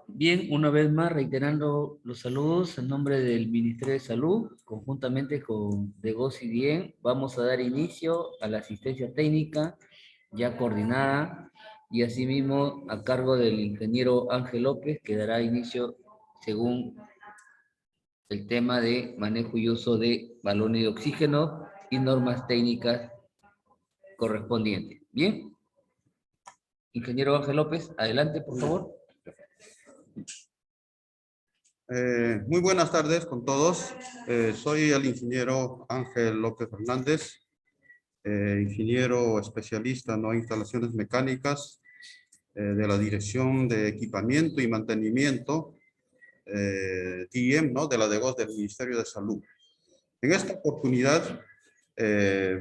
Bien, una vez más reiterando los saludos en nombre del Ministerio de Salud, conjuntamente con Degos y Dien, vamos a dar inicio a la asistencia técnica ya coordinada y asimismo a cargo del ingeniero Ángel López, que dará inicio según el tema de manejo y uso de balones de oxígeno y normas técnicas correspondientes. Bien, ingeniero Ángel López, adelante, por favor. Muy buenas tardes con todos. Soy el ingeniero Ángel López Fernández, ingeniero especialista en instalaciones mecánicas de la Dirección de Equipamiento y Mantenimiento, DIEM, de la DEGOS del Ministerio de Salud. En esta oportunidad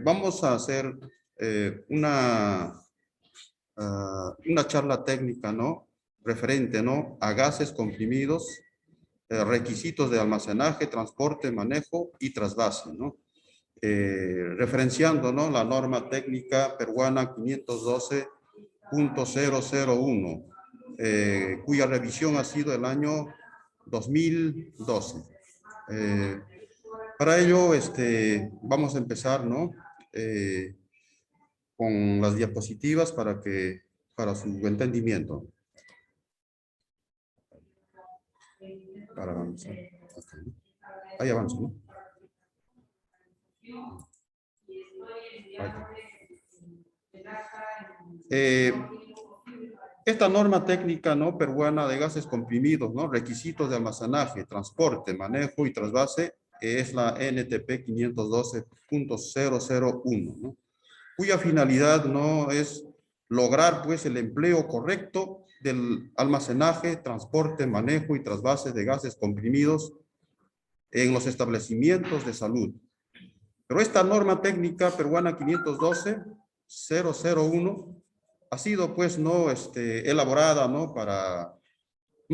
vamos a hacer una charla técnica, referente, a gases comprimidos, requisitos de almacenaje, transporte, manejo y trasvase, referenciando, la norma técnica peruana 512.001, cuya revisión ha sido el año 2012. Para ello, vamos a empezar, con las diapositivas para su entendimiento. Para avanzar. Ahí avanza, ¿no? Esta norma técnica peruana de gases comprimidos, requisitos de almacenaje, transporte, manejo y trasvase, es la NTP 512.001, cuya finalidad es lograr pues el empleo correcto del almacenaje, transporte, manejo y trasvase de gases comprimidos en los establecimientos de salud. Pero esta norma técnica peruana 512.001 ha sido pues elaborada no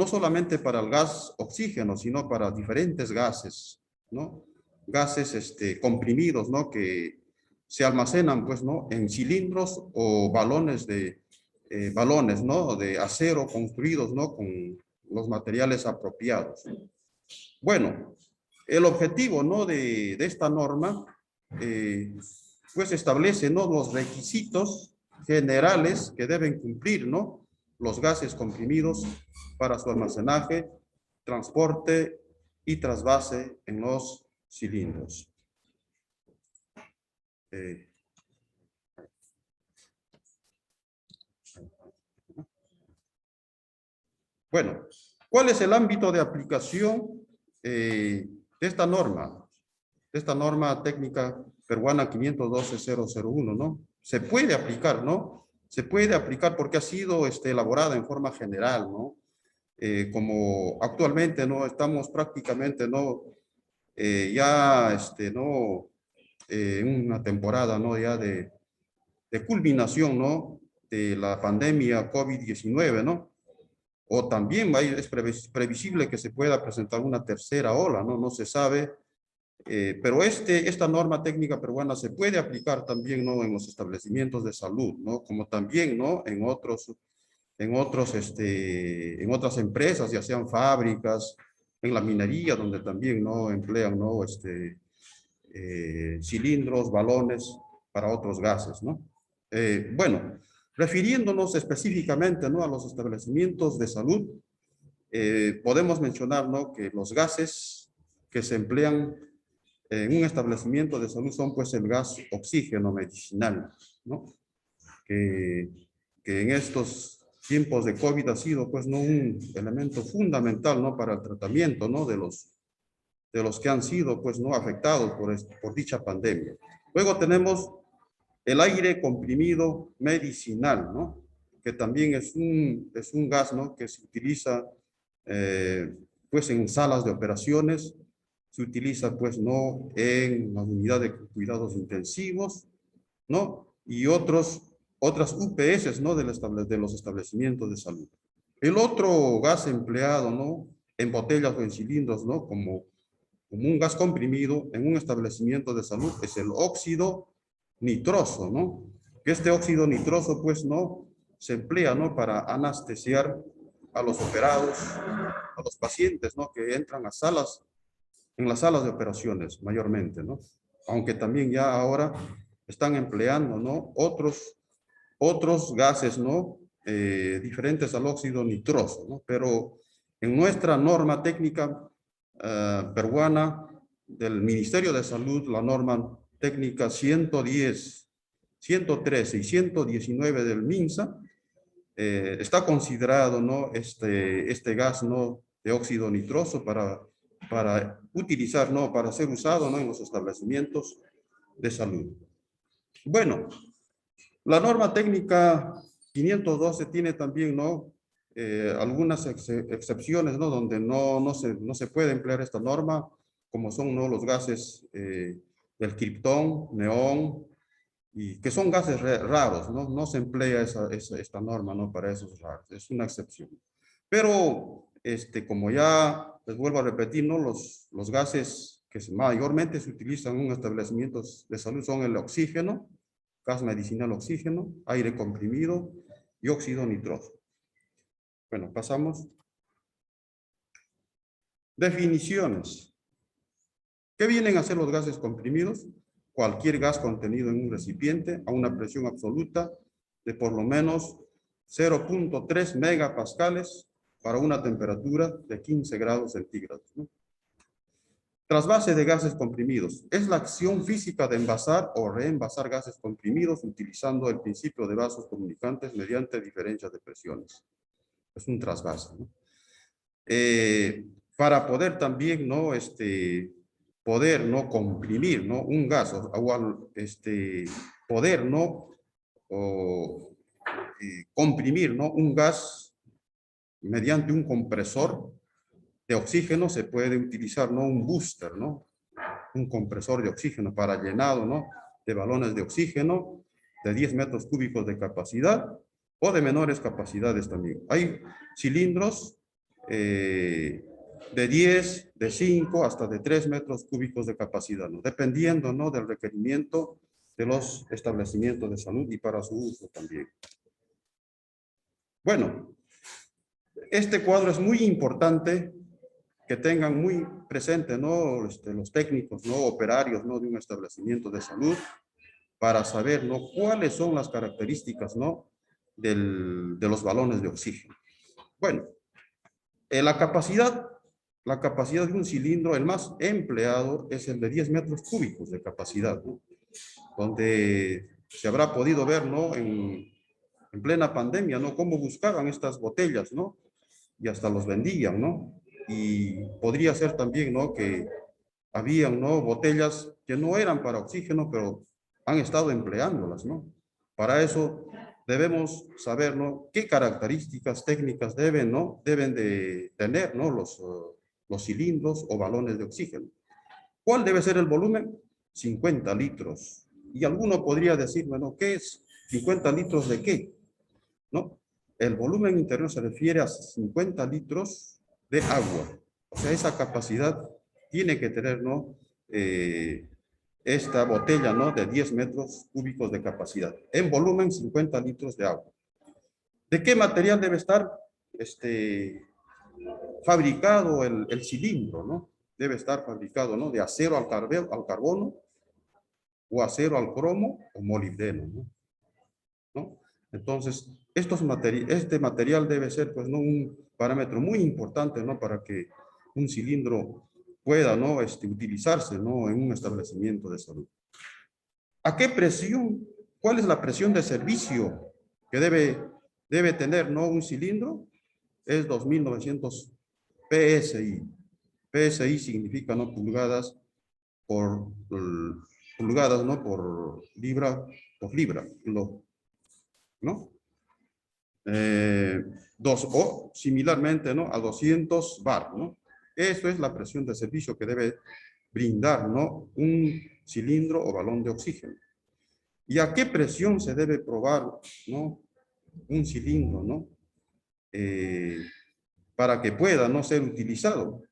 solamente para el gas oxígeno, sino para diferentes gases, gases comprimidos, que se almacenan pues en cilindros o balones de acero construidos con los materiales apropiados. Bueno, el objetivo de esta norma pues establece los requisitos generales que deben cumplir los gases comprimidos para su almacenaje, transporte y trasvase en los cilindros. Bueno, ¿cuál es el ámbito de aplicación de esta norma? De esta norma técnica peruana 512.001, Se puede aplicar, Se puede aplicar porque ha sido elaborada en forma general, como actualmente, estamos prácticamente, ya, en una temporada, ya de culminación, de la pandemia COVID-19, o también es previsible que se pueda presentar una tercera ola, no se sabe, pero esta norma técnica peruana se puede aplicar también en los establecimientos de salud, como también en otras empresas, ya sean fábricas, en la minería, donde también emplean cilindros, balones para otros gases, bueno, refiriéndonos específicamente a los establecimientos de salud, podemos mencionar que los gases que se emplean en un establecimiento de salud son pues el gas oxígeno medicinal, que en estos tiempos de COVID ha sido pues un elemento fundamental para el tratamiento de los que han sido pues afectados por dicha pandemia. Luego tenemos el aire comprimido medicinal, que también es un gas que se utiliza pues en salas de operaciones, se utiliza pues en las unidades de cuidados intensivos, y otras UPS de los establecimientos de salud. El otro gas empleado en botellas o en cilindros como un gas comprimido en un establecimiento de salud es el óxido nitroso, que este óxido nitroso pues se emplea para anestesiar a los operados, a los pacientes, ¿no? Que entran a salas, en las salas de operaciones mayormente, ¿no? Aunque también ya ahora están empleando, ¿no? Otros gases, ¿no? Diferentes al óxido nitroso, ¿no? Pero en nuestra norma técnica peruana del Ministerio de Salud, la norma técnica 110, 113 y 119 del MINSA, está considerado, ¿no? Este gas, ¿no? De óxido nitroso para utilizar, ¿no? Para ser usado, ¿no? En los establecimientos de salud. Bueno, la norma técnica 512 tiene también, ¿no? Algunas excepciones, ¿no? Donde no se puede emplear esta norma, como son, ¿no? Los gases del criptón, neón, y que son gases raros, ¿no? No se emplea esta norma, ¿no? Para esos raros, es una excepción. Pero, como ya les vuelvo a repetir, ¿no? Los gases que mayormente se utilizan en establecimientos de salud son el oxígeno, gas medicinal oxígeno, aire comprimido y óxido nitroso. Bueno, pasamos. Definiciones. ¿Qué vienen a ser los gases comprimidos? Cualquier gas contenido en un recipiente a una presión absoluta de por lo menos 0.3 megapascales para una temperatura de 15 grados centígrados, ¿no? Trasvase de gases comprimidos. Es la acción física de envasar o reenvasar gases comprimidos utilizando el principio de vasos comunicantes mediante diferencias de presiones. Es un trasvase, ¿no? Para poder también, ¿no? Poder, ¿no? Comprimir, ¿no? Un gas, o poder, ¿no? Comprimir, ¿no? Un gas mediante un compresor de oxígeno se puede utilizar, ¿no? Un booster, ¿no? Un compresor de oxígeno para llenado, ¿no? De balones de oxígeno de 10 metros cúbicos de capacidad o de menores capacidades también. Hay cilindros de 10, de 5 hasta de 3 metros cúbicos de capacidad, ¿no? Dependiendo, ¿no? Del requerimiento de los establecimientos de salud y para su uso también. Bueno, este cuadro es muy importante que tengan muy presente, ¿no? Los técnicos, ¿no? Operarios, ¿no? De un establecimiento de salud para saber, ¿no? Cuáles son las características, ¿no? De los balones de oxígeno. Bueno, la capacidad de un cilindro, el más empleado, es el de 10 metros cúbicos de capacidad, ¿no? Donde se habrá podido ver, ¿no? En plena pandemia, ¿no? Cómo buscaban estas botellas, ¿no? Y hasta los vendían, ¿no? Y podría ser también, ¿no? Que habían, ¿no? Botellas que no eran para oxígeno, pero han estado empleándolas, ¿no? Para eso debemos saber, ¿no? Qué características técnicas deben, ¿no? Deben de tener, ¿no? Los cilindros o balones de oxígeno. ¿Cuál debe ser el volumen? 50 litros. Y alguno podría decirme, ¿no? ¿Qué es 50 litros de qué? ¿No? El volumen interior se refiere a 50 litros de agua. O sea, esa capacidad tiene que tener, ¿no? Esta botella, ¿no? De 10 metros cúbicos de capacidad. En volumen, 50 litros de agua. ¿De qué material debe estar fabricado el cilindro, ¿no? Debe estar fabricado, ¿no? De acero al carbono, o acero al cromo, o molibdeno, ¿no? Entonces, este material debe ser, pues, ¿no? Un parámetro muy importante, ¿no? Para que un cilindro pueda, ¿no? Utilizarse, ¿no? En un establecimiento de salud. ¿A qué presión? ¿Cuál es la presión de servicio que debe tener, ¿no? Un cilindro? Es 2900 PSI. PSI significa, ¿no? Pulgadas, ¿no? Por libra, ¿no? O similarmente, ¿no? A 200 bar, ¿no? Eso es la presión de servicio que debe brindar, ¿no? Un cilindro o balón de oxígeno. ¿Y a qué presión se debe probar, ¿no? Un cilindro, ¿no? Para que pueda no ser utilizado.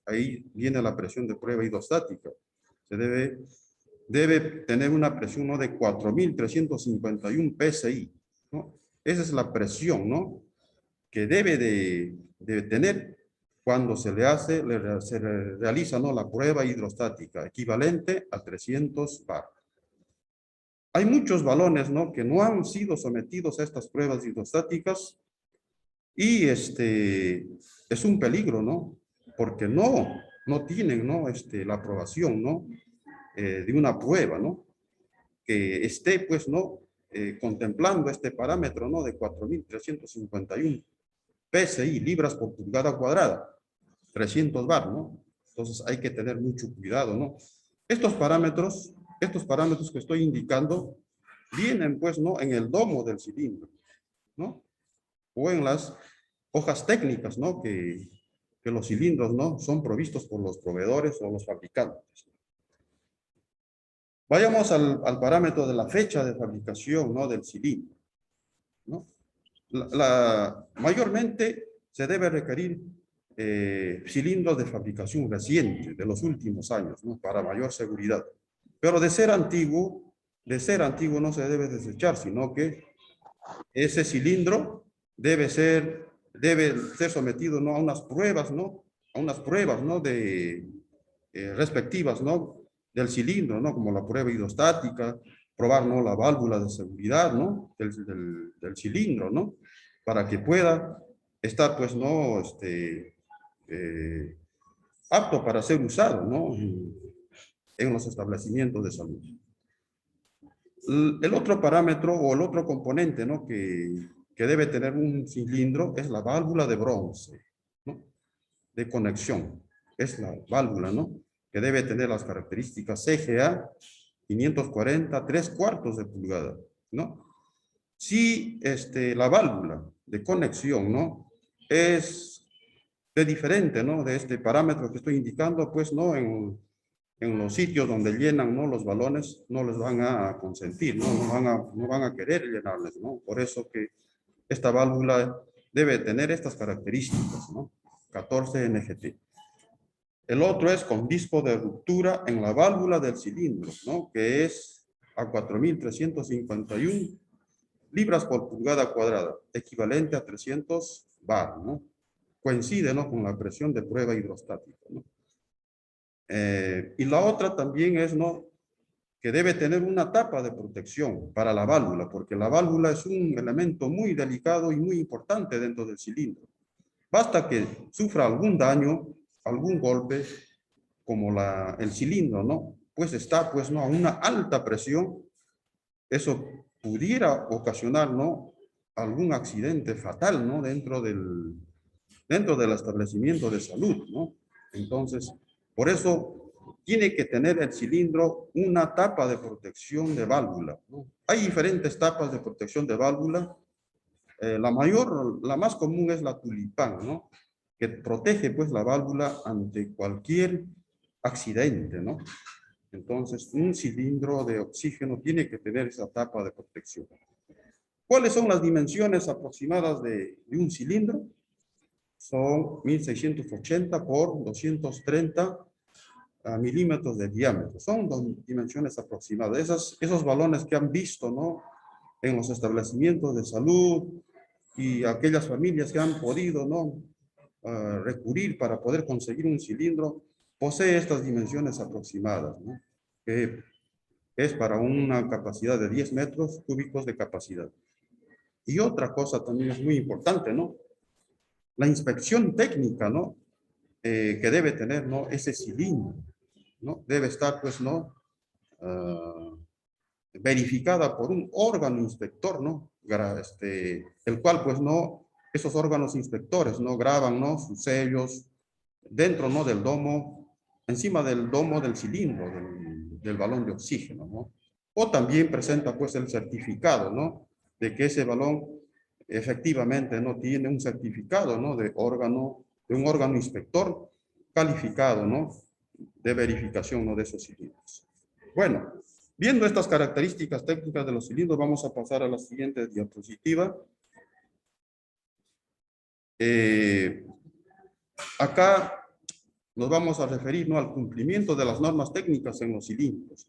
Ahí viene la presión de prueba hidrostática. Se debe tener una presión, ¿no? De 4.351 PSI, ¿no? Esa es la presión, ¿no? que debe de tener cuando se realiza, ¿no?, la prueba hidrostática, equivalente a 300 bar. Hay muchos balones, ¿no?, que no han sido sometidos a estas pruebas hidrostáticas y es un peligro, ¿no? Porque no tienen, ¿no?, la aprobación, ¿no?, de una prueba, ¿no?, que esté, pues, ¿no?, contemplando este parámetro, ¿no?, de 4.351 PSI, libras por pulgada cuadrada, 300 bar, ¿no? Entonces hay que tener mucho cuidado, ¿no? Estos parámetros que estoy indicando, vienen, pues, ¿no?, en el domo del cilindro, ¿no? O en las hojas técnicas, ¿no?, que los cilindros, ¿no?, son provistos por los proveedores o los fabricantes. Vayamos al parámetro de la fecha de fabricación, ¿no?, del cilindro, ¿no? Mayormente se debe requerir cilindros de fabricación reciente, de los últimos años, ¿no?, para mayor seguridad. Pero de ser antiguo no se debe desechar, sino que ese cilindro debe ser sometido, ¿no?, a unas pruebas, ¿no?, respectivas, ¿no?, del cilindro, ¿no?, como la prueba hidrostática, probar, ¿no?, la válvula de seguridad, ¿no?, del cilindro, ¿no?, para que pueda estar, pues, ¿no?, apto para ser usado, ¿no?, en los establecimientos de salud. El otro parámetro o el otro componente, ¿no?, que debe tener un cilindro es la válvula de bronce, ¿no?, de conexión. Es la válvula, ¿no?, que debe tener las características CGA 540 3/4 de pulgada, ¿no? Si la válvula de conexión, ¿no?, es de diferente, ¿no?, de este parámetro que estoy indicando, pues, ¿no?, en los sitios donde llenan, ¿no?, los balones, no les van a consentir, ¿no? No van a querer llenarles, ¿no? Por eso que esta válvula debe tener estas características, ¿no? 14 NGT. El otro es con disco de ruptura en la válvula del cilindro, ¿no?, que es a 4.351 libras por pulgada cuadrada, equivalente a 300 bar, ¿no? Coincide, ¿no?, con la presión de prueba hidrostática, ¿no? Y la otra también es, ¿no?, que debe tener una tapa de protección para la válvula, porque la válvula es un elemento muy delicado y muy importante dentro del cilindro. Basta que sufra algún daño, algún golpe, como el cilindro, ¿no?, pues está, pues, ¿no?, a una alta presión, eso pudiera ocasionar, ¿no?, algún accidente fatal, ¿no?, dentro del establecimiento de salud, ¿no? Entonces, por eso tiene que tener el cilindro una tapa de protección de válvula, ¿no? Hay diferentes tapas de protección de válvula. La más común es la tulipán, ¿no?, que protege, pues, la válvula ante cualquier accidente, ¿no? Entonces, un cilindro de oxígeno tiene que tener esa tapa de protección. ¿Cuáles son las dimensiones aproximadas de un cilindro? Son 1.680 por 230 milímetros de diámetro. Son dimensiones aproximadas. Esos balones que han visto, ¿no?, en los establecimientos de salud y aquellas familias que han podido, ¿no?, recurrir para poder conseguir un cilindro, posee estas dimensiones aproximadas, ¿no?, que es para una capacidad de 10 metros cúbicos de capacidad. Y otra cosa también es muy importante, ¿no?, la inspección técnica, ¿no?, que debe tener, ¿no?, ese cilindro, ¿no? Debe estar, pues, ¿no?, verificada por un órgano inspector, ¿no?, el cual, pues, ¿no?, esos órganos inspectores, ¿no?, graban, ¿no?, sus sellos dentro, ¿no?, del domo, encima del domo del cilindro, del balón de oxígeno, ¿no? O también presenta, pues, el certificado, ¿no?, de que ese balón efectivamente no tiene un certificado, ¿no?, de un órgano inspector calificado, ¿no?, de verificación, ¿no?, de esos cilindros. Bueno, viendo estas características técnicas de los cilindros, vamos a pasar a la siguiente diapositiva. Acá nos vamos a referir, ¿no?, al cumplimiento de las normas técnicas en los cilindros.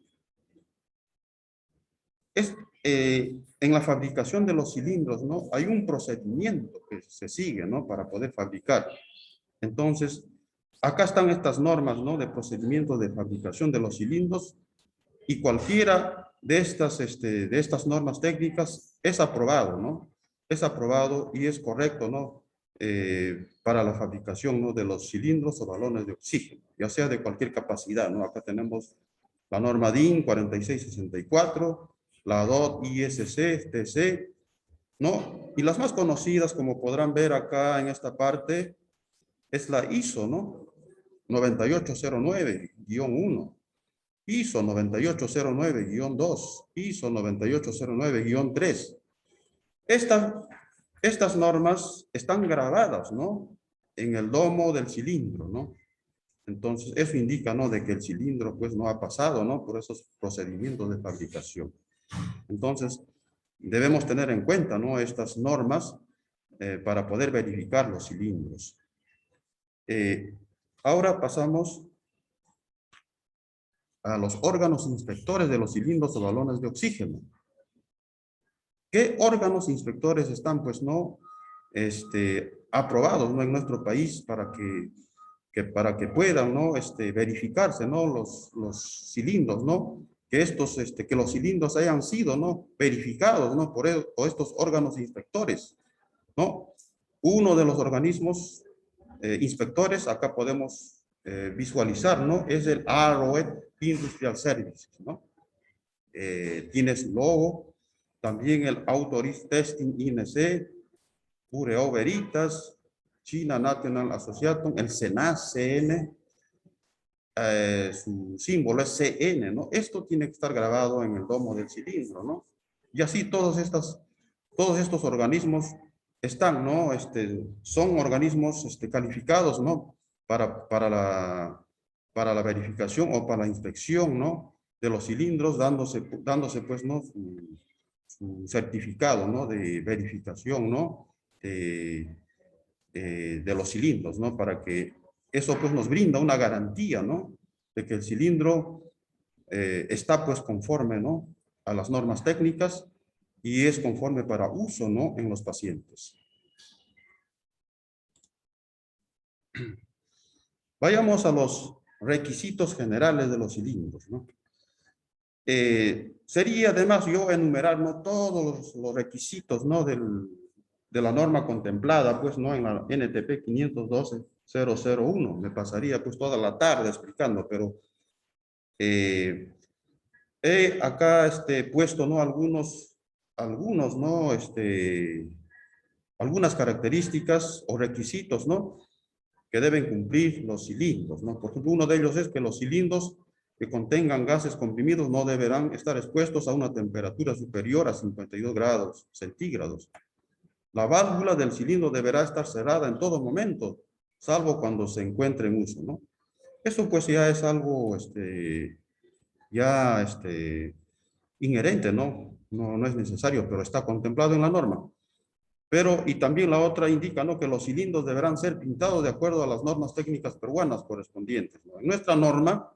En en la fabricación de los cilindros, ¿no? Hay un procedimiento que se sigue, ¿no? Para poder fabricar. Entonces, acá están estas normas, ¿no? De procedimiento de fabricación de los cilindros, y cualquiera de estas normas técnicas es aprobado, ¿no? Es aprobado y es correcto, ¿no? Para la fabricación, ¿no? De los cilindros o balones de oxígeno, ya sea de cualquier capacidad, ¿no? Acá tenemos la norma DIN 4664, la DOT ISC, TC, ¿no? Y las más conocidas, como podrán ver acá en esta parte, es la ISO, ¿no? 9809-1, ISO 9809-2, ISO 9809-3. Estas normas están grabadas, ¿no? En el domo del cilindro, ¿no? Entonces, eso indica, ¿no? De que el cilindro, pues, no ha pasado, ¿no? Por esos procedimientos de fabricación. Entonces, debemos tener en cuenta, ¿no? Estas normas para poder verificar los cilindros. Ahora pasamos a los órganos inspectores de los cilindros o balones de oxígeno. ¿Qué órganos inspectores están, pues, no, aprobados, ¿no? En nuestro país para que puedan, ¿no? Verificarse, ¿no? Los cilindros, ¿no? Que los cilindros hayan sido, ¿no? Verificados, ¿no? Por estos órganos inspectores, ¿no? Uno de los organismos inspectores, acá podemos visualizar, ¿no? Es el Arrowhead Industrial Services, ¿no? Tiene su logo, también el Authorized Testing INC, Bureau Veritas, China National Association, el SENAS, CN, su símbolo es CN, ¿no? Esto tiene que estar grabado en el domo del cilindro, ¿no? Y así todos estos organismos están, ¿no? Son organismos calificados, ¿no? Para la verificación o para la inspección, ¿no? De los cilindros, dándose pues, ¿no? Su certificado, ¿no? De verificación, ¿no? De los cilindros, ¿no? Para que eso, pues, nos brinda una garantía, ¿no? De que el cilindro está, pues, conforme, ¿no? A las normas técnicas y es conforme para uso, ¿no? En los pacientes. Vayamos a los requisitos generales de los cilindros, ¿no? Sería además yo enumerar, ¿no? Todos los requisitos, ¿no? De la norma contemplada, pues, ¿no? En la NTP 512-001. Me pasaría, pues, toda la tarde explicando, pero he acá puesto, ¿no? Algunos, ¿no? Algunas características o requisitos, ¿no? Que deben cumplir los cilindros, ¿no? Por ejemplo, uno de ellos es que los cilindros que contengan gases comprimidos no deberán estar expuestos a una temperatura superior a 52 grados centígrados. La válvula del cilindro deberá estar cerrada en todo momento, salvo cuando se encuentre en uso, ¿no? Eso, pues, ya es algo, inherente, ¿no? No es necesario, pero está contemplado en la norma. Pero, y también la otra indica, ¿no? Que los cilindros deberán ser pintados de acuerdo a las normas técnicas peruanas correspondientes, ¿no? En nuestra norma,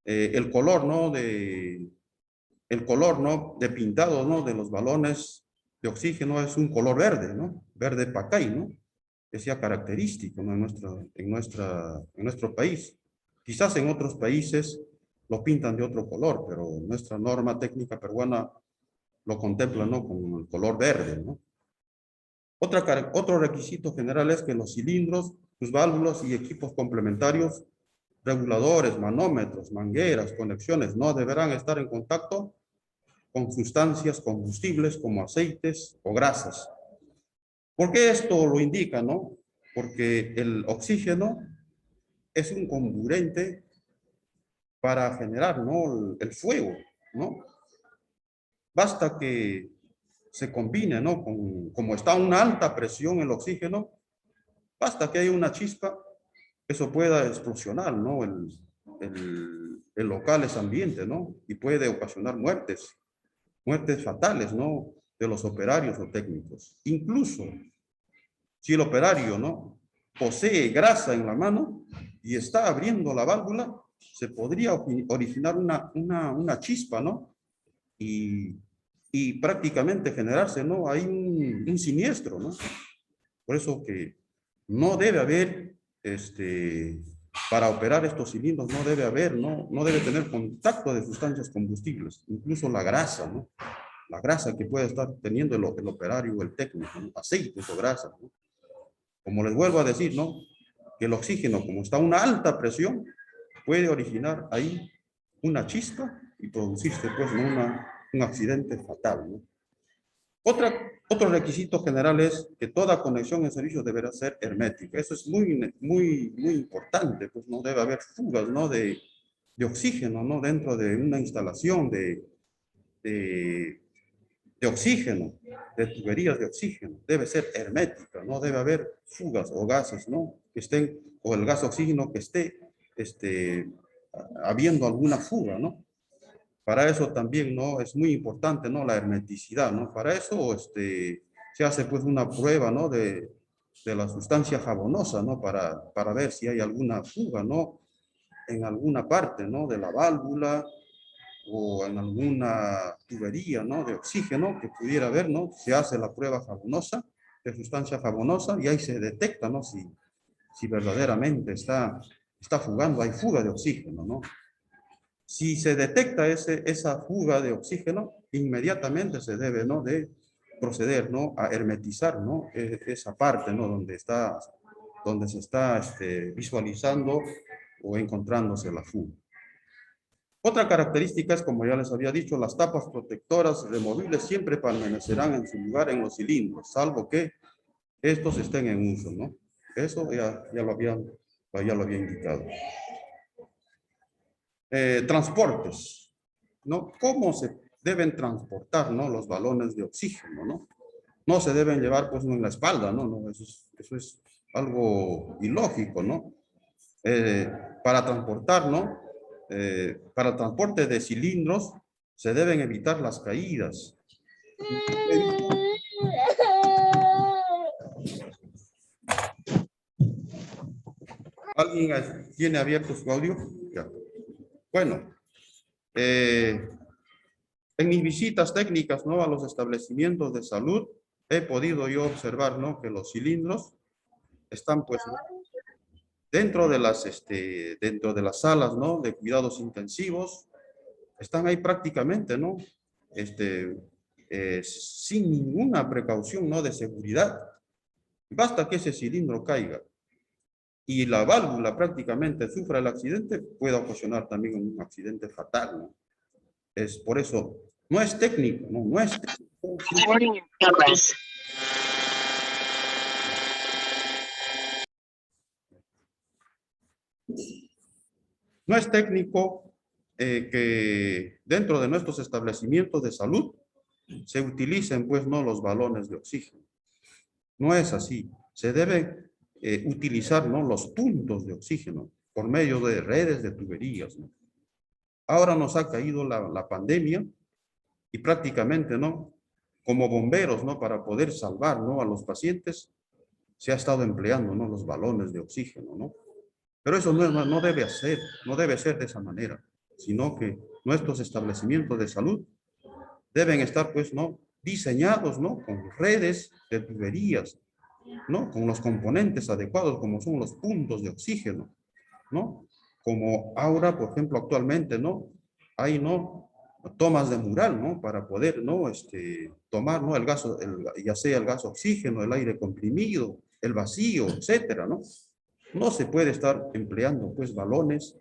el color, ¿no? De pintado, ¿no? De los balones de oxígeno es un color verde, ¿no? Verde pacay, ¿no? Que sea característico, ¿no? En nuestro país. Quizás en otros países lo pintan de otro color, pero nuestra norma técnica peruana lo contempla, ¿no? Con el color verde, ¿no? Otro requisito general es que los cilindros, sus válvulas y equipos complementarios, reguladores, manómetros, mangueras, conexiones, no deberán estar en contacto con sustancias combustibles como aceites o grasas. ¿Por qué esto lo indica, no? Porque el oxígeno es un comburente para generar, ¿no? El fuego, ¿no? Basta que se combine, ¿no? Como está a una alta presión el oxígeno, basta que haya una chispa, eso pueda explosionar, ¿no? El local es ambiente, ¿no? Y puede ocasionar muertes fatales, ¿no? De los operarios o técnicos. Incluso si el operario, ¿no? Posee grasa en la mano y está abriendo la válvula, se podría originar una chispa, ¿no? Y y prácticamente generarse, ¿no? Hay un siniestro, ¿no? Por eso que no debe haber, para operar estos cilindros no debe haber, no debe tener contacto de sustancias combustibles, incluso la grasa, ¿no? La grasa que puede estar teniendo el operario o el técnico, ¿no? Aceites o grasa, ¿no? Como les vuelvo a decir, ¿no? Que el oxígeno, como está a una alta presión, puede originar ahí una chispa y producirse, pues, ¿no? Un accidente fatal, ¿no? Otro requisito general es que toda conexión en servicio deberá ser hermética. Eso es muy importante, pues no debe haber fugas, ¿no? de oxígeno, ¿no? Dentro de una instalación de, de oxígeno, de tuberías de oxígeno. Debe ser hermética, no debe haber fugas o gases, ¿no? Que estén, o el gas oxígeno que esté, habiendo alguna fuga, ¿no? Para eso también, ¿no? Es muy importante, ¿no? La hermeticidad, ¿no? Para eso, se hace pues una prueba, ¿no? De la sustancia jabonosa, ¿no? Para ver si hay alguna fuga, ¿no? En alguna parte, ¿no? De la válvula o en alguna tubería, ¿no? De oxígeno que pudiera haber, ¿no? Se hace la prueba jabonosa, de sustancia jabonosa, y ahí se detecta, ¿no? Si verdaderamente está fugando, hay fuga de oxígeno, ¿no? Si se detecta esa fuga de oxígeno, inmediatamente se debe, ¿no? de proceder, ¿no? A hermetizar, ¿no? Esa parte, ¿no? Donde se está visualizando o encontrándose la fuga. Otra característica es, como ya les había dicho, las tapas protectoras removibles siempre permanecerán en su lugar en los cilindros, salvo que estos estén en uso, ¿no? Eso ya lo había indicado. Transportes, ¿no? ¿Cómo se deben transportar, ¿no? Los balones de oxígeno, ¿no? No se deben llevar, pues, en la espalda, ¿no? Eso es algo ilógico, ¿no? Para transportar, ¿no? Para el transporte de cilindros se deben evitar las caídas. ¿Alguien tiene abierto su audio? Ya. Bueno, en mis visitas técnicas, ¿no? A los establecimientos de salud, he podido yo observar, ¿no? Que los cilindros están, pues, ¿no? Dentro de las salas, ¿no? De cuidados intensivos, están ahí prácticamente, ¿no? Sin ninguna precaución, ¿no? De seguridad. Basta que ese cilindro caiga y la válvula prácticamente sufra el accidente, puede ocasionar también un accidente fatal, ¿no? Es por eso, no es técnico, no es técnico. No es técnico que dentro de nuestros establecimientos de salud se utilicen, pues, no los balones de oxígeno. No es así. Se debe utilizar, ¿no? Los puntos de oxígeno por medio de redes de tuberías, ¿no? Ahora nos ha caído la pandemia y prácticamente, ¿no? Como bomberos, ¿no? Para poder salvar, ¿no? A los pacientes, se ha estado empleando, ¿no? Los balones de oxígeno, ¿no? Pero eso no debe ser de esa manera, sino que nuestros establecimientos de salud deben estar, pues, ¿no? Diseñados, ¿no? Con redes de tuberías, ¿no? Con los componentes adecuados, como son los puntos de oxígeno, ¿no? Como ahora, por ejemplo, actualmente, ¿no? Hay, ¿no? Tomas de mural, ¿no? Para poder, ¿no? Tomar, ¿no? Ya sea el gas oxígeno, el aire comprimido, el vacío, etcétera, ¿no? No se puede estar empleando, pues, balones,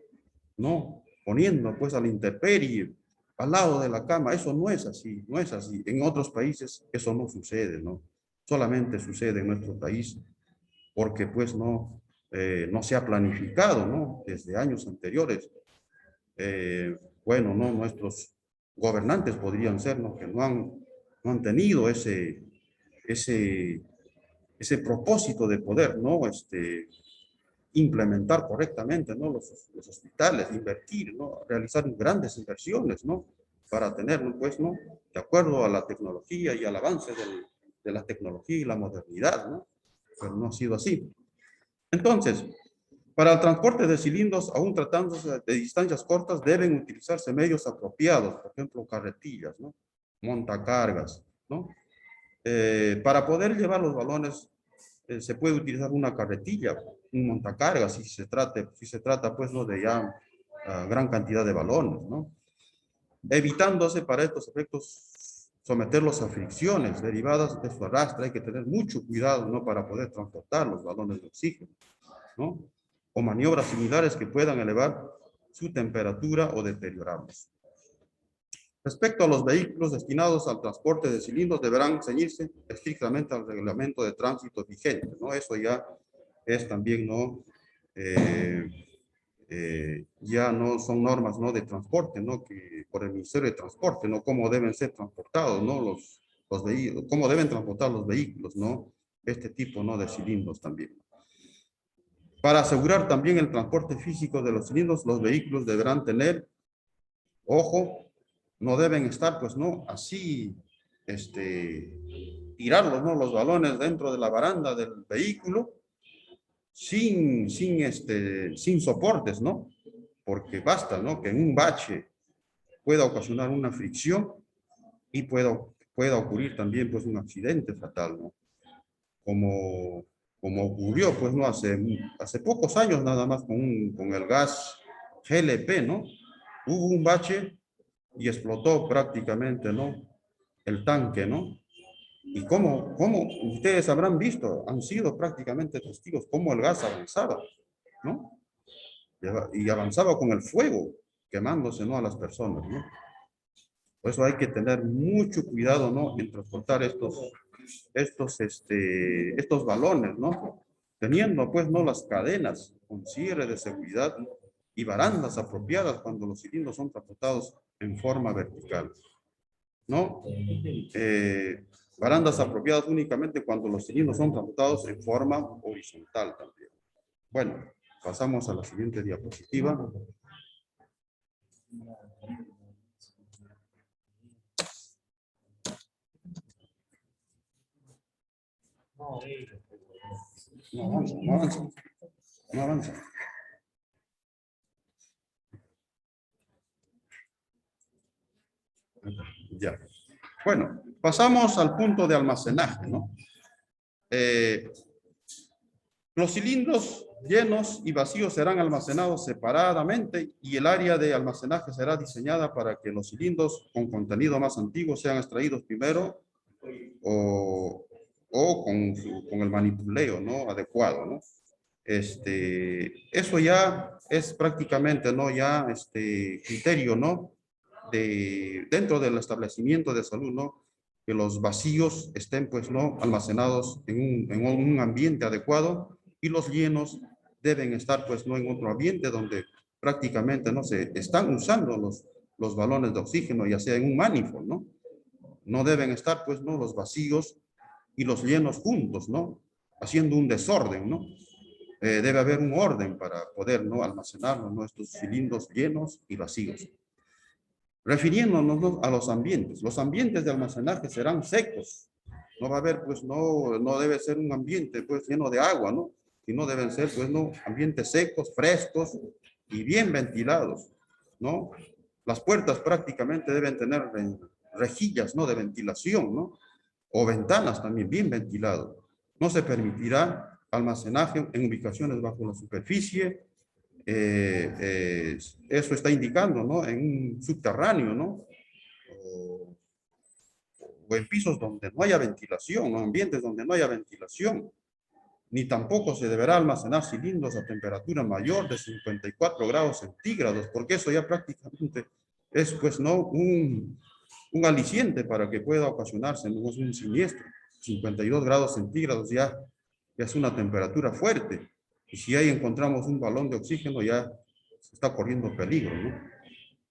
¿no? Poniendo, pues, a la intemperie, al lado de la cama. Eso no es así, no es así. En otros países eso no sucede, ¿no? Solamente sucede en nuestro país porque, pues, no se ha planificado, ¿no? Desde años anteriores. Bueno, ¿no? Nuestros gobernantes podrían ser, ¿no? Que no han tenido ese propósito de poder, ¿no? Implementar correctamente, ¿no? Los hospitales, invertir, ¿no? Realizar grandes inversiones, ¿no? Para tener, pues, ¿no? De acuerdo a la tecnología y al avance de la tecnología y la modernidad, ¿no? Pero no ha sido así. Entonces, para el transporte de cilindros, aún tratándose de distancias cortas, deben utilizarse medios apropiados, por ejemplo, carretillas, ¿no? montacargas, ¿no? Para poder llevar los balones se puede utilizar una carretilla, un montacargas, si se trata pues no de ya gran cantidad de balones, ¿no? Evitándose para estos efectos someterlos a fricciones derivadas de su arrastre. Hay que tener mucho cuidado, ¿no? Para poder transportar los balones de oxígeno, ¿no? O maniobras similares que puedan elevar su temperatura o deteriorarlos. Respecto a los vehículos destinados al transporte de cilindros, deberán ceñirse estrictamente al reglamento de tránsito vigente, ¿no? Eso ya es también, ¿no? Ya no son normas, ¿no? De transporte, ¿no? Que por el Ministerio de Transporte, ¿no? Cómo deben ser transportados, ¿no? Los vehículos, cómo deben transportar los vehículos, ¿no? Este tipo, ¿no? De cilindros también. Para asegurar también el transporte físico de los cilindros, los vehículos deberán tener, ojo, no deben estar, pues, no, así, tirarlos, ¿no? Los balones dentro de la baranda del vehículo, sin soportes, ¿no? Porque basta, ¿no? Que en un bache pueda ocasionar una fricción y pueda ocurrir también, pues, un accidente fatal, ¿no? Como ocurrió, pues, ¿no? Hace pocos años nada más con el gas GLP, ¿no? Hubo un bache y explotó prácticamente, ¿no? El tanque, ¿no? Y como ustedes habrán visto, han sido prácticamente testigos cómo el gas avanzaba, ¿no? Y avanzaba con el fuego, quemándose, ¿no? A las personas, ¿no? Por eso hay que tener mucho cuidado, ¿no? En transportar estos balones, ¿no? Teniendo, pues, ¿no? Las cadenas con cierre de seguridad y barandas apropiadas cuando los cilindros son transportados en forma vertical, ¿no? Barandas apropiadas únicamente cuando los cilindros son transportados en forma horizontal también. Bueno, pasamos a la siguiente diapositiva. No avanza, no avanza, no avanza. Ya. Bueno, pasamos al punto de almacenaje, ¿no? Los cilindros llenos y vacíos serán almacenados separadamente y el área de almacenaje será diseñada para que los cilindros con contenido más antiguo sean extraídos primero o con el manipuleo, ¿no? Adecuado, ¿no? Eso ya es prácticamente, ¿no? Ya criterio, ¿no? Dentro del establecimiento de salud, ¿no? Que los vacíos estén, pues, ¿no? Almacenados en un ambiente adecuado y los llenos deben estar, pues, ¿no? En otro ambiente donde prácticamente, ¿no? Se están usando los balones de oxígeno, ya sea en un manifold, ¿no? No deben estar, pues, ¿no? Los vacíos y los llenos juntos, ¿no? Haciendo un desorden, ¿no? Debe haber un orden para poder, ¿no? Almacenar nuestros cilindros llenos y vacíos. Refiriéndonos, ¿no? A los ambientes de almacenaje serán secos. No va a haber, pues, no debe ser un ambiente, pues, lleno de agua, ¿no? Sino deben ser, pues, no, ambientes secos, frescos y bien ventilados, ¿no? Las puertas prácticamente deben tener rejillas, ¿no? De ventilación, ¿no? O ventanas también bien ventilado. No se permitirá almacenaje en ubicaciones bajo la superficie. Eso está indicando, ¿no? En un subterráneo, ¿no? O en pisos donde no haya ventilación, o ambientes donde no haya ventilación. Ni tampoco se deberá almacenar cilindros a temperatura mayor de 54 grados centígrados, porque eso ya prácticamente es, pues, ¿no? Un aliciente para que pueda ocasionarse, ¿no? Un siniestro. 52 grados centígrados ya es una temperatura fuerte. Y si ahí encontramos un balón de oxígeno, ya se está corriendo peligro, ¿no?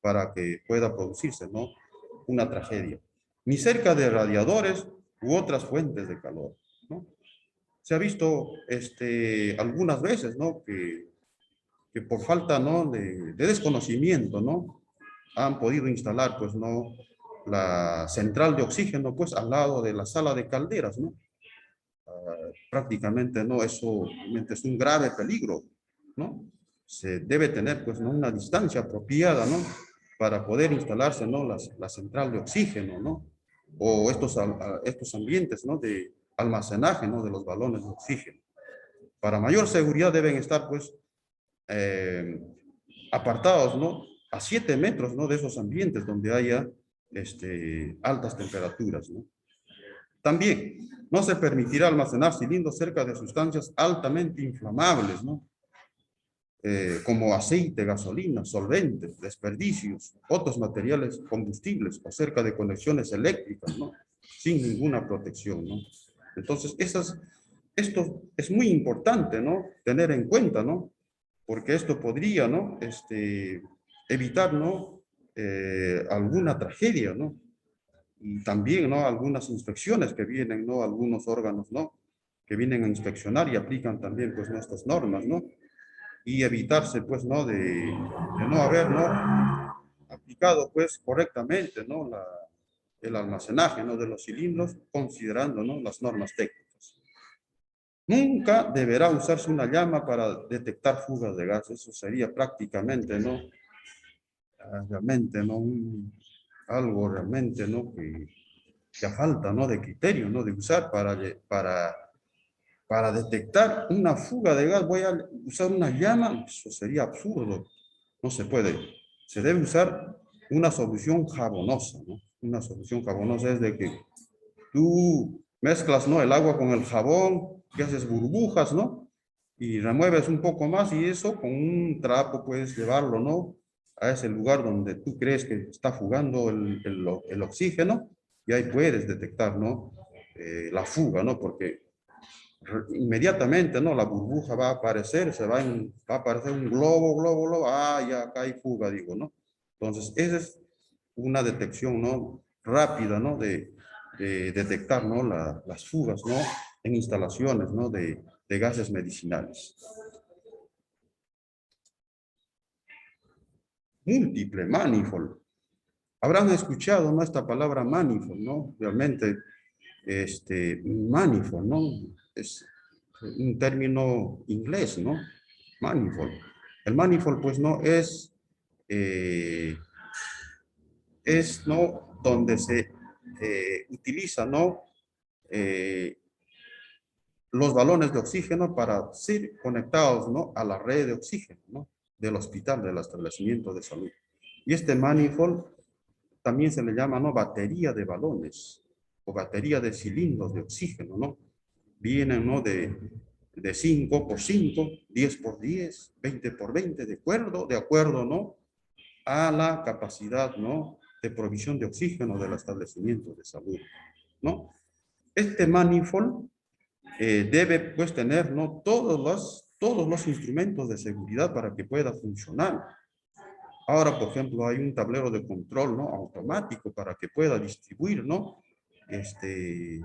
Para que pueda producirse, ¿no? Una tragedia. Ni cerca de radiadores u otras fuentes de calor, ¿no? Se ha visto algunas veces, ¿no? Que por falta, ¿no? de desconocimiento, ¿no? Han podido instalar, pues, ¿no? La central de oxígeno, pues, al lado de la sala de calderas, ¿no? Prácticamente, ¿no? Eso es un grave peligro, ¿no? Se debe tener, pues, ¿no? Una distancia apropiada, ¿no? Para poder instalarse, ¿no? La central de oxígeno, ¿no? o estos ambientes, ¿no? De almacenaje, ¿no? De los balones de oxígeno. Para mayor seguridad deben estar, pues, eh, apartados, ¿no? A 7 metros, ¿no? De esos ambientes donde haya altas temperaturas, ¿no? También no se permitirá almacenar cilindros cerca de sustancias altamente inflamables, ¿no? Como aceite, gasolina, solventes, desperdicios, otros materiales combustibles o cerca de conexiones eléctricas, ¿no? Sin ninguna protección, ¿no? Entonces, esto es muy importante, ¿no? Tener en cuenta, ¿no? Porque esto podría, ¿no? Evitar, ¿no? Alguna tragedia, ¿no? Y también, ¿no? Algunas inspecciones que vienen, ¿no? Algunos órganos, ¿no? Que vienen a inspeccionar y aplican también, pues, nuestras normas, ¿no? Y evitarse, pues, ¿no? De no haber, ¿no? Aplicado, pues, correctamente, ¿no? El almacenaje, ¿no? De los cilindros, considerando, ¿no? Las normas técnicas. Nunca deberá usarse una llama para detectar fugas de gas. Eso sería prácticamente, ¿no? Realmente, ¿no? Algo realmente, ¿no? Que a falta, ¿no? De criterio, ¿no? De usar para detectar una fuga de gas. Voy a usar una llama. Eso sería absurdo. No se puede. Se debe usar una solución jabonosa, ¿no? Una solución jabonosa es de que tú mezclas, ¿no? El agua con el jabón, que haces burbujas, ¿no? Y remueves un poco más y eso con un trapo puedes llevarlo, ¿no? A ese lugar donde tú crees que está fugando el oxígeno y ahí puedes detectar, ¿no? La fuga, ¿no? Porque inmediatamente, ¿no? La burbuja va a aparecer, va a aparecer un globo, ya acá hay fuga, digo, ¿no? Entonces, esa es una detección, ¿no? Rápida, ¿no? De detectar, ¿no? Las fugas, ¿no? En instalaciones, ¿no? De gases medicinales. Múltiple, manifold. Habrán escuchado, ¿no? Esta palabra manifold, ¿no? Realmente, manifold, ¿no? Es un término inglés, ¿no? Manifold. El manifold, pues, no ¿no? Donde se utiliza, ¿no? Eh, los balones de oxígeno para ser conectados, ¿no? A la red de oxígeno, ¿no? Del hospital, del establecimiento de salud. Y este manifold también se le llama, ¿no? Batería de balones o batería de cilindros de oxígeno, ¿no? Vienen, ¿no? De 5 por 5, 10 por 10, 20 por 20, de acuerdo, ¿no? A la capacidad, ¿no? De provisión de oxígeno del establecimiento de salud, ¿no? Este manifold debe, pues, tener, ¿no? Todos los instrumentos de seguridad para que pueda funcionar. Ahora, por ejemplo, hay un tablero de control, ¿no? Automático para que pueda distribuir, ¿no?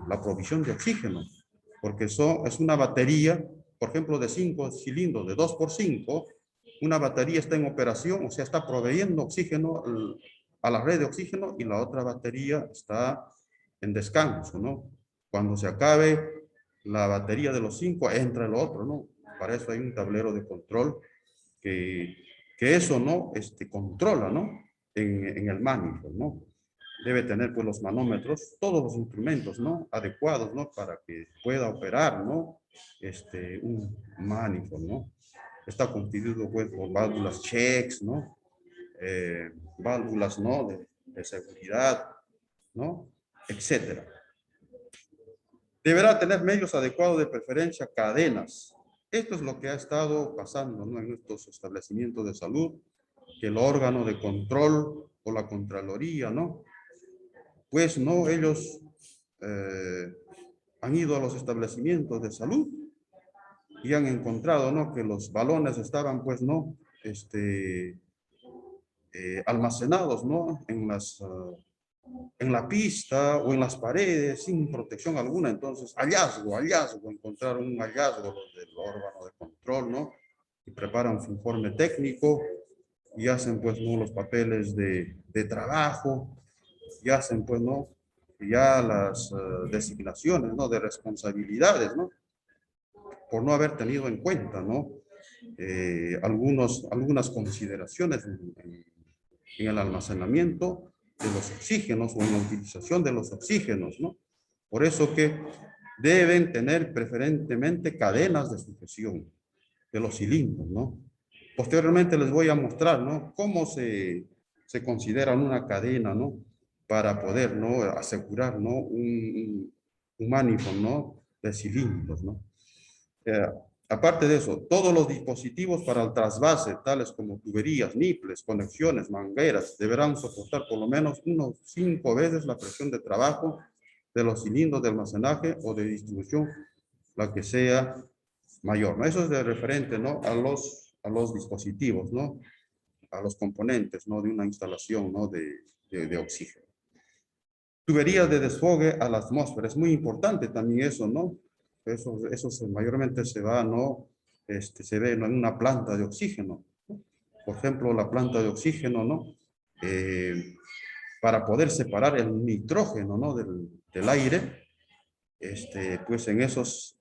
La provisión de oxígeno, porque eso es una batería, por ejemplo, de 5 cilindros, de 2 por 5, una batería está en operación, o sea, está proveyendo oxígeno a la red de oxígeno y la otra batería está en descanso, ¿no? Cuando se acabe la batería de los 5, entra el otro, ¿no? Para eso hay un tablero de control que, que eso, ¿no? Controla, ¿no? En el manifold, ¿no? Debe tener, pues, los manómetros, todos los instrumentos, ¿no? Adecuados, ¿no? Para que pueda operar, ¿no? Un manifold, ¿no? Está constituido, pues, por válvulas checks, ¿no? Válvulas, ¿no? De seguridad, ¿no? Etcétera. Deberá tener medios adecuados, de preferencia cadenas. Esto es lo que ha estado pasando, ¿no? En estos establecimientos de salud, que el órgano de control o la Contraloría, ¿no? Pues no, ellos han ido a los establecimientos de salud y han encontrado, ¿no? Que los balones estaban, pues, ¿no? Almacenados, ¿no? En la pista o en las paredes sin protección alguna. Entonces, hallazgo, encontraron un hallazgo los del órgano de control, ¿no? Y preparan su informe técnico y hacen, pues, ¿no? Los papeles de trabajo y hacen, pues, ¿no? Ya las designaciones, ¿no? De responsabilidades, ¿no? Por no haber tenido en cuenta, ¿no? Algunas consideraciones en el almacenamiento de los oxígenos o en la utilización de los oxígenos, ¿no? Por eso que deben tener preferentemente cadenas de sujeción de los cilindros, ¿no? Posteriormente les voy a mostrar, ¿no? Cómo se considera una cadena, ¿no? Para poder, ¿no? Asegurar, ¿no? Un manifold, ¿no? De cilindros, ¿no? Eh, Aparte de eso, todos los dispositivos para el trasvase, tales como tuberías, niples, conexiones, mangueras, deberán soportar por lo menos unos 5 veces la presión de trabajo de los cilindros de almacenaje o de distribución, la que sea mayor, ¿no? Eso es de referente, ¿no? A los dispositivos, ¿no? A los componentes, ¿no? De una instalación, ¿no? De oxígeno. Tuberías de desfogue a la atmósfera, es muy importante también eso, ¿no? Mayormente se va, ¿no? Se ve, ¿no? En una planta de oxígeno, ¿no? Por ejemplo, la planta de oxígeno, ¿no? Para poder separar el nitrógeno, ¿no? Del aire, pues en esos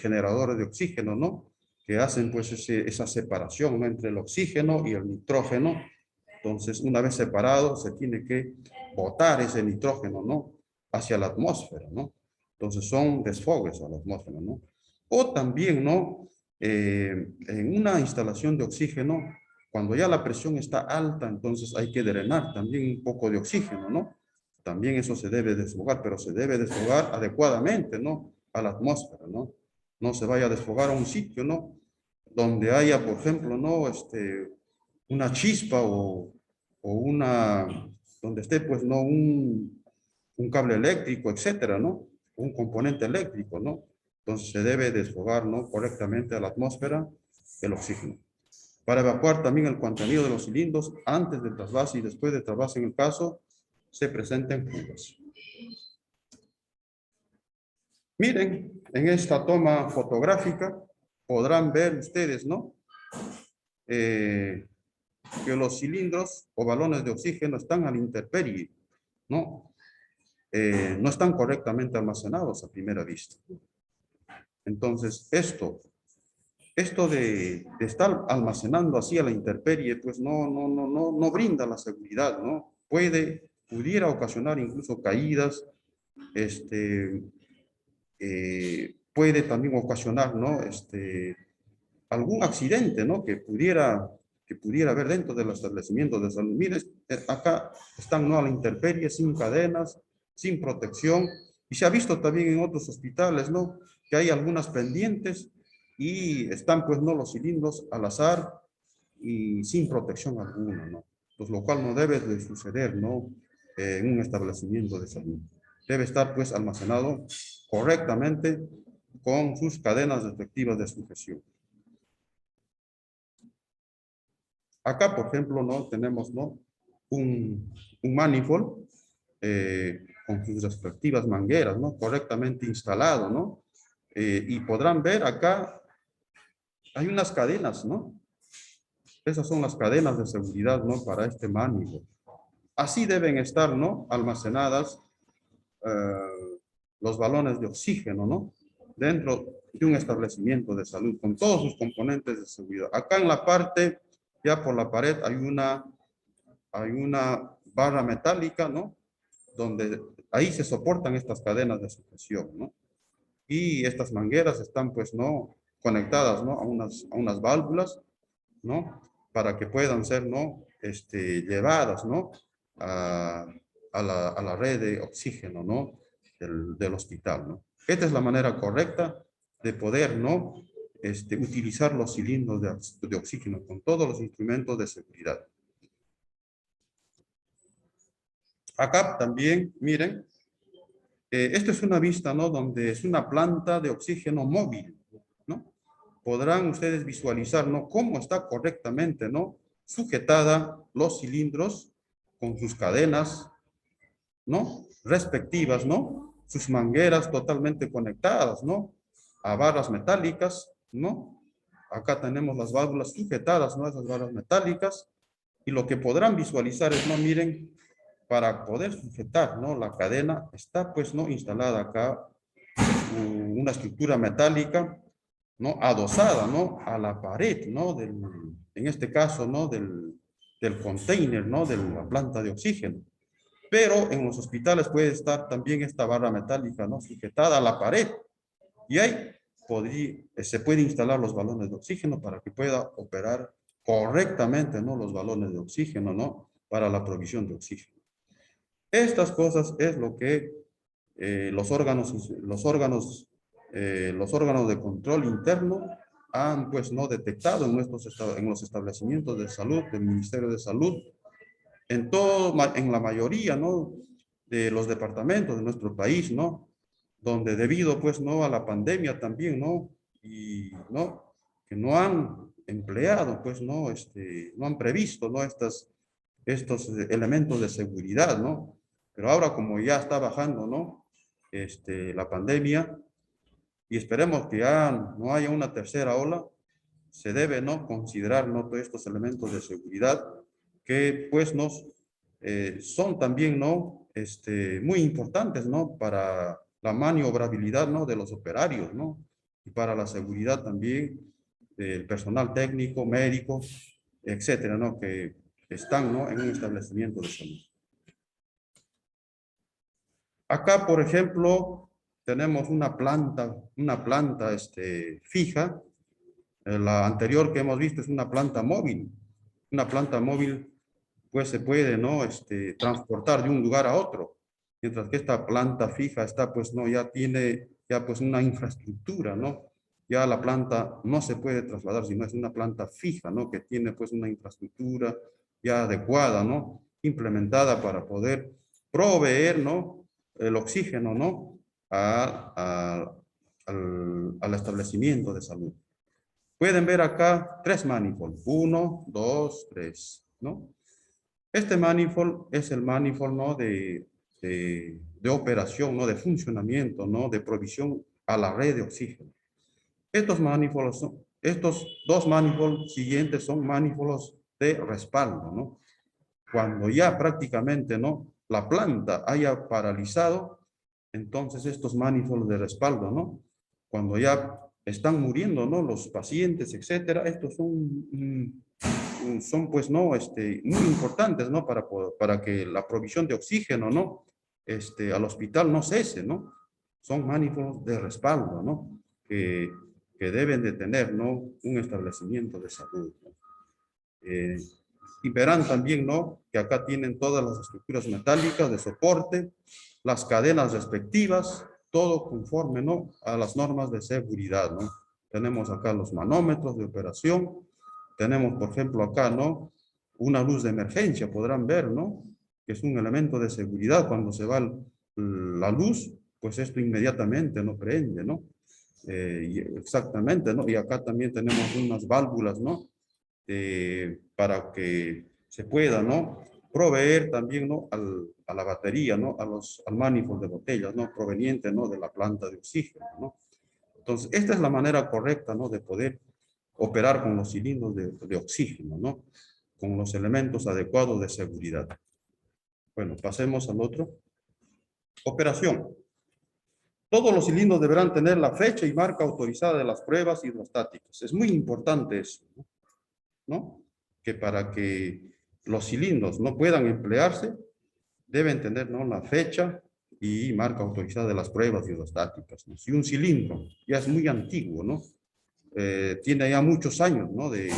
generadores de oxígeno, ¿no? Que hacen pues esa separación, ¿no? Entre el oxígeno y el nitrógeno. Entonces, una vez separado, se tiene que botar ese nitrógeno, ¿no? Hacia la atmósfera, ¿no? Entonces, son desfogues a la atmósfera, ¿no? O también, ¿no? En una instalación de oxígeno, cuando ya la presión está alta, entonces hay que drenar también un poco de oxígeno, ¿no? También eso se debe desfogar, pero se debe desfogar adecuadamente, ¿no? A la atmósfera, ¿no? No se vaya a desfogar a un sitio, ¿no? Donde haya, por ejemplo, ¿no? Una chispa o donde esté, pues, ¿no? Un cable eléctrico, etcétera, ¿no? Un componente eléctrico, ¿no? Entonces se debe desfogar, ¿no? Correctamente a la atmósfera el oxígeno. Para evacuar también el contenido de los cilindros antes del trasvase y después del trasvase en el caso se presenten fugas. Miren, en esta toma fotográfica podrán ver ustedes, ¿no? Que los cilindros o balones de oxígeno están a la intemperie, ¿no? No están correctamente almacenados a primera vista. Entonces, esto de estar almacenando así a la intemperie, pues no brinda la seguridad, ¿no? Pudiera ocasionar incluso caídas, puede también ocasionar, ¿no? Algún accidente, ¿no? Que pudiera haber dentro del establecimiento de salud. Miren, acá están, ¿no? A la intemperie, sin cadenas, sin protección. Y se ha visto también en otros hospitales, ¿no? Que hay algunas pendientes y están, pues, ¿no? Los cilindros al azar y sin protección alguna, ¿no? Pues lo cual no debe de suceder, ¿no? En un establecimiento de salud. Debe estar, pues, almacenado correctamente con sus cadenas efectivas de sujeción. Acá, por ejemplo, ¿no? Tenemos, ¿no? Un manifold con sus respectivas mangueras, ¿no? Correctamente instalado, ¿no? Y podrán ver acá, hay unas cadenas, ¿no? Esas son las cadenas de seguridad, ¿no? Para este manifold. Así deben estar, ¿no? Almacenadas los balones de oxígeno, ¿no? Dentro de un establecimiento de salud, con todos sus componentes de seguridad. Acá en la parte, ya por la pared, hay una barra metálica, ¿no? Donde ahí se soportan estas cadenas de sujeción, ¿no? Y estas mangueras están, pues, ¿no? Conectadas, ¿no? A unas válvulas, ¿no? Para que puedan ser, ¿no? Llevadas, ¿no? A la red de oxígeno, ¿no? Del hospital, ¿no? Esta es la manera correcta de poder, ¿no? Utilizar los cilindros de oxígeno con todos los instrumentos de seguridad. Acá también, miren, esta es una vista, ¿no? Donde es una planta de oxígeno móvil, ¿no? Podrán ustedes visualizar, ¿no? Cómo está correctamente, ¿no? Sujetada los cilindros con sus cadenas, ¿no? Respectivas, ¿no? Sus mangueras totalmente conectadas, ¿no? A barras metálicas, ¿no? Acá tenemos las válvulas sujetadas, ¿no? Esas barras metálicas. Y lo que podrán visualizar es, ¿no? Miren, para poder sujetar, ¿no? La cadena está, pues, ¿no? Instalada acá una estructura metálica, ¿no? Adosada, ¿no? A la pared, ¿no? En este caso, ¿no? Del container, ¿no? De la planta de oxígeno. Pero en los hospitales puede estar también esta barra metálica, ¿no? Sujetada a la pared. Y ahí se puede instalar los balones de oxígeno para que pueda operar correctamente, ¿no? Los balones de oxígeno, ¿no? Para la provisión de oxígeno. Estas cosas es lo que los órganos de control interno han, pues, no detectado en los establecimientos de salud del Ministerio de Salud, en la mayoría, ¿no? De los departamentos de nuestro país, ¿no? Donde debido, pues, ¿no? A la pandemia también, ¿no? Y, ¿no? Que no han empleado, pues, ¿no? No han previsto, ¿no? Estos elementos de seguridad, ¿no? Pero ahora como ya está bajando, ¿no? La pandemia, y esperemos que ya no haya una tercera ola, se debe, ¿no? Considerar, ¿no? Todos estos elementos de seguridad que, pues, son también, ¿no? Muy importantes, ¿no? Para la maniobrabilidad, ¿no? De los operarios, ¿no? Y para la seguridad también del personal técnico, médico, etcétera, ¿no? Que están, ¿no? En un establecimiento de salud. Acá, por ejemplo, tenemos una planta fija. La anterior que hemos visto es una planta móvil. Una planta móvil, pues se puede, ¿no? Transportar de un lugar a otro. Mientras que esta planta fija está, pues, ¿no? Ya tiene, ya pues una infraestructura, ¿no? Ya la planta no se puede trasladar, sino es una planta fija, ¿no? Que tiene, pues, una infraestructura ya adecuada, ¿no? Implementada para poder proveer, ¿no? El oxígeno, ¿no? Al establecimiento de salud. Pueden ver acá 3 manifold. 1, 2, 3, ¿no? Este manifold es el manifold, ¿no? De operación, ¿no? De funcionamiento, ¿no? De provisión a la red de oxígeno. Estos 2 manifolds siguientes son manifolds de respaldo, ¿no? Cuando ya prácticamente, ¿no? La planta haya paralizado, entonces estos manifolds de respaldo, ¿no? Cuando ya están muriendo, ¿no? Los pacientes, etcétera, estos son pues, ¿no? Muy importantes, ¿no? Para que la provisión de oxígeno, ¿no? Al hospital no cese, ¿no? Son manifolds de respaldo, ¿no? Que deben de tener, ¿no? Un establecimiento de salud, ¿no? Y verán también, ¿no? Que acá tienen todas las estructuras metálicas de soporte, las cadenas respectivas, todo conforme, ¿no? A las normas de seguridad, ¿no? Tenemos acá los manómetros de operación. Tenemos, por ejemplo, acá, ¿no? Una luz de emergencia, podrán ver, ¿no? Que es un elemento de seguridad. Cuando se va la luz, pues esto inmediatamente no prende, ¿no? Exactamente, ¿no? Y acá también tenemos unas válvulas, ¿no? Para que se pueda, ¿no? Proveer también, ¿no? A la batería, ¿no? Al manifold de botellas, ¿no? Proveniente, ¿no? De la planta de oxígeno, ¿no? Entonces, esta es la manera correcta, ¿no? De poder operar con los cilindros de oxígeno, ¿no? Con los elementos adecuados de seguridad. Bueno, pasemos al otro. Operación. Todos los cilindros deberán tener la fecha y marca autorizada de las pruebas hidrostáticas. Es muy importante eso, ¿no? Que para que los cilindros no puedan emplearse, deben tener, ¿no? La fecha y marca autorizada de las pruebas hidrostáticas, ¿no? Si un cilindro ya es muy antiguo, ¿no? Tiene ya muchos años, ¿no? De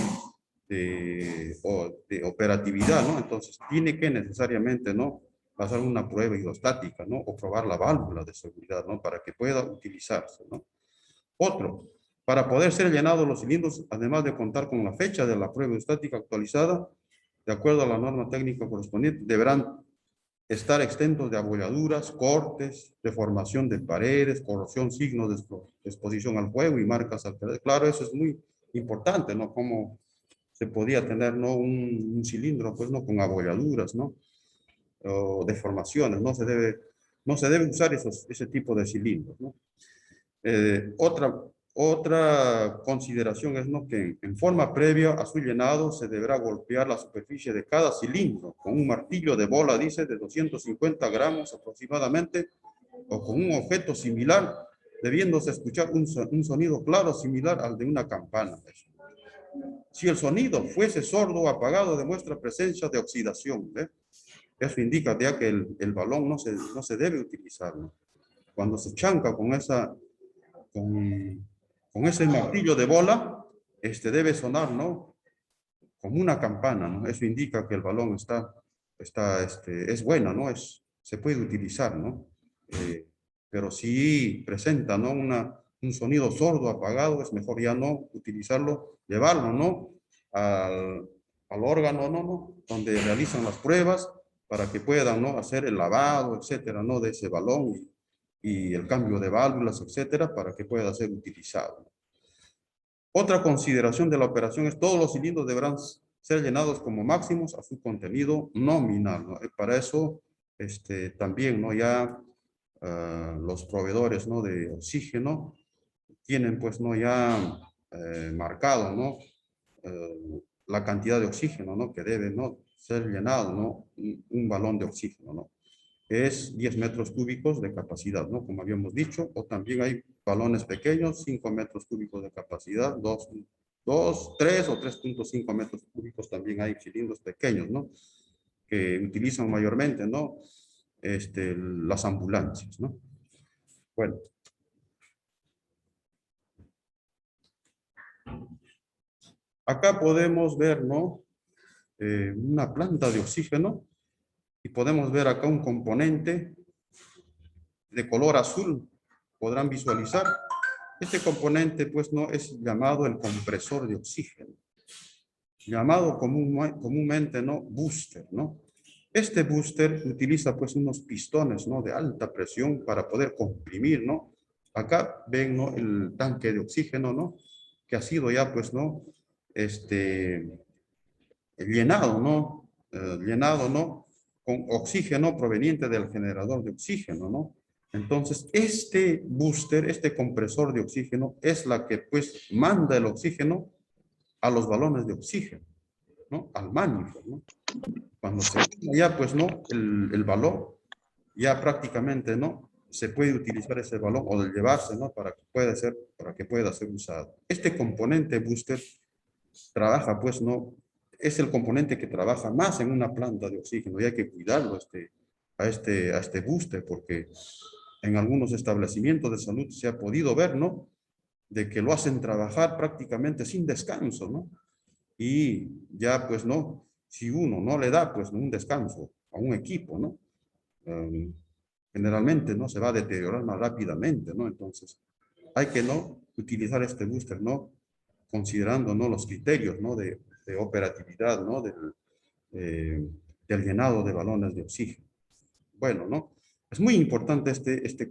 operatividad, ¿no? Entonces tiene que necesariamente, ¿no? Pasar una prueba hidrostática, ¿no? O probar la válvula de seguridad, ¿no? Para que pueda utilizarse, ¿no? Otro, para poder ser llenados los cilindros, además de contar con la fecha de la prueba hidrostática actualizada, de acuerdo a la norma técnica correspondiente, deberán estar exentos de abolladuras, cortes, deformación de paredes, corrosión, signos de exposición al fuego y marcas alteradas. Claro, eso es muy importante, ¿no? Cómo se podía tener, ¿no? Un cilindro, pues, ¿no? Con abolladuras, ¿no? O deformaciones, no se debe usar ese tipo de cilindros, ¿no? Otra consideración es, ¿no? Que en forma previa a su llenado se deberá golpear la superficie de cada cilindro con un martillo de bola, dice, de 250 gramos aproximadamente, o con un objeto similar, debiéndose escuchar un sonido claro similar al de una campana. Si el sonido fuese sordo o apagado, demuestra presencia de oxidación, ¿eh? Eso indica ya que el balón no se debe utilizar, ¿no? Cuando se chanca con ese martillo de bola, debe sonar, ¿no? Como una campana, ¿no? Eso indica que el balón es buena, ¿no? Se puede utilizar, ¿no? Pero si presenta, ¿no? Un sonido sordo, apagado, es mejor ya no utilizarlo, llevarlo, ¿no? Al, al órgano, ¿no? Donde realizan las pruebas para que puedan, ¿no? Hacer el lavado, etcétera, ¿no? De ese balón y el cambio de válvulas, etcétera, para que pueda ser utilizado. Otra consideración de la operación es todos los cilindros deberán ser llenados como máximos a su contenido nominal, ¿no? Y para eso, también, ¿no? Ya los proveedores, ¿no? De oxígeno tienen, pues, ¿no? Ya marcado, ¿no? La cantidad de oxígeno, ¿no? Que debe, ¿no? Ser llenado, ¿no? Un balón de oxígeno, ¿no? Es 10 metros cúbicos de capacidad, ¿no? Como habíamos dicho, o también hay balones pequeños, 5 metros cúbicos de capacidad, 3 o 3,5 metros cúbicos, también hay cilindros pequeños, ¿no? Que utilizan mayormente, ¿no? Las ambulancias, ¿no? Bueno, acá podemos ver, ¿no? Una planta de oxígeno y podemos ver acá un componente de color azul. Podrán visualizar. Este componente, pues, no es llamado el compresor de oxígeno, llamado comúnmente, ¿no? Booster, ¿no? Este booster utiliza, pues, unos pistones, ¿no? De alta presión para poder comprimir, ¿no? Acá ven, ¿no? El tanque de oxígeno, ¿no? Que ha sido ya, pues, ¿no? Este, llenado, ¿no? Llenado, ¿no? Con oxígeno proveniente del generador de oxígeno, ¿no? Entonces, este booster, este compresor de oxígeno, es la que, pues, manda el oxígeno a los balones de oxígeno, ¿no? Al manifold, ¿no? Cuando se ya, pues, ¿no? El balón, ya prácticamente, ¿no? Se puede utilizar ese balón o de llevarse, ¿no? Para que pueda ser usado. Este componente booster trabaja, pues, ¿no? Es el componente que trabaja más en una planta de oxígeno y hay que cuidarlo a este booster porque en algunos establecimientos de salud se ha podido ver, ¿no? De que lo hacen trabajar prácticamente sin descanso, ¿no? Y ya, pues, ¿no? Si uno no le da, pues, un descanso a un equipo, ¿no? Um, Generalmente, ¿no? Se va a deteriorar más rápidamente, ¿no? Entonces, hay que, ¿no? Utilizar este booster, ¿no? Considerando, ¿no? Los criterios, ¿no? De operatividad, ¿no? Del llenado de balones de oxígeno. Bueno, ¿no? Es muy importante este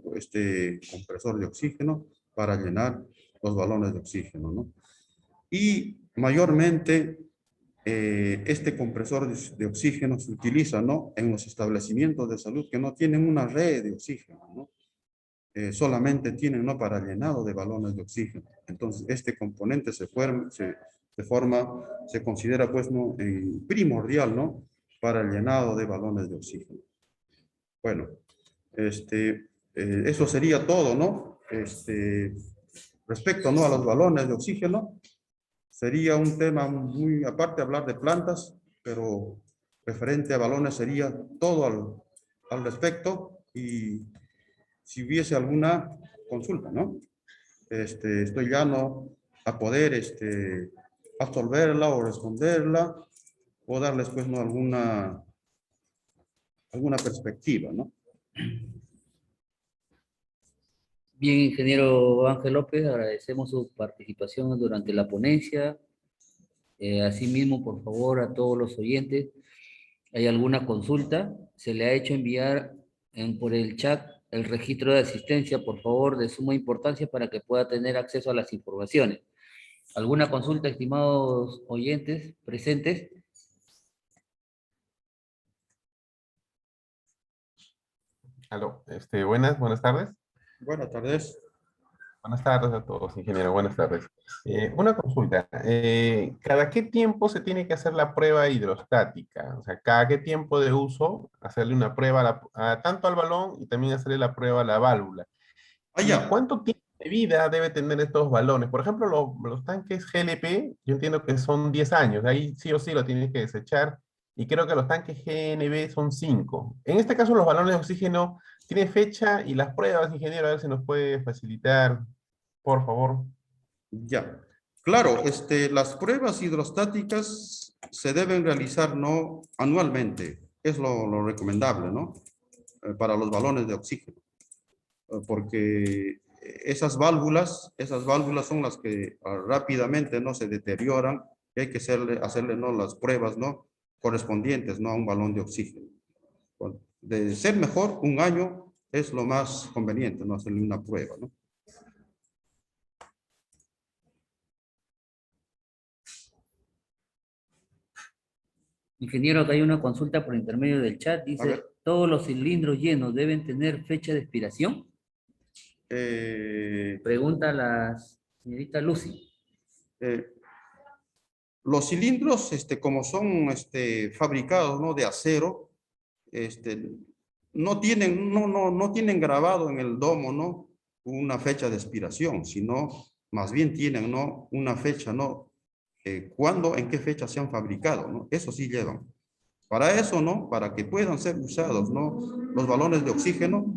compresor de oxígeno para llenar los balones de oxígeno, ¿no? Y mayormente este compresor de oxígeno se utiliza, ¿no? En los establecimientos de salud que no tienen una red de oxígeno, ¿no? Solamente tienen, ¿no? Para llenado de balones de oxígeno. Entonces, este componente se considera, pues, ¿no? Primordial, ¿no? Para el llenado de balones de oxígeno. Bueno, eso sería todo, ¿no? Respecto, ¿no? A los balones de oxígeno, sería un tema muy aparte hablar de plantas, pero referente a balones sería todo al respecto y si hubiese alguna consulta, ¿no? Estoy llano a poder absolverla o responderla o darles, pues, ¿no? Alguna perspectiva, ¿no? Bien, ingeniero Ángel López, agradecemos su participación durante la ponencia. Asimismo, por favor, a todos los oyentes, ¿hay alguna consulta? Se le ha hecho enviar por el chat el registro de asistencia, por favor, de suma importancia para que pueda tener acceso a las informaciones. ¿Alguna consulta, estimados oyentes presentes? Aló, buenas tardes. Buenas tardes. Buenas tardes a todos, ingeniero. Buenas tardes. Una consulta. ¿Cada qué tiempo se tiene que hacer la prueba hidrostática? O sea, ¿cada qué tiempo de uso hacerle una prueba tanto al balón y también hacerle la prueba a la válvula? ¿Y Allá. cuánto tiempo de vida debe tener estos balones? Por ejemplo, los tanques GLP, yo entiendo que son 10 años. Ahí sí o sí lo tienes que desechar y creo que los tanques GNB son 5. En este caso, los balones de oxígeno tienen fecha y las pruebas, ingeniero, a ver si nos puede facilitar, por favor. Ya. Claro, las pruebas hidrostáticas se deben realizar no anualmente. Es lo recomendable, ¿no? Para los balones de oxígeno. Porque esas válvulas son las que rápidamente no se deterioran y hay que hacerle ¿no? las pruebas ¿no? correspondientes ¿no? a un balón de oxígeno. Bueno, de ser mejor, un año es lo más conveniente, ¿no? Hacerle una prueba, ¿no? Ingeniero, acá hay una consulta por intermedio del chat. A Dice, ver, ¿todos los cilindros llenos deben tener fecha de expiración? eh, Pregunta la señorita Lucy. eh, los cilindros, como son fabricados ¿no? de acero, este, no tienen grabado en el domo, ¿no? Una fecha de expiración, sino más bien tienen, ¿no? Una fecha, ¿no? ¿Cuándo, en qué fecha se han fabricado, ¿no? Eso sí llevan. Para eso, ¿no? Para que puedan ser usados, ¿no? Los balones de oxígeno,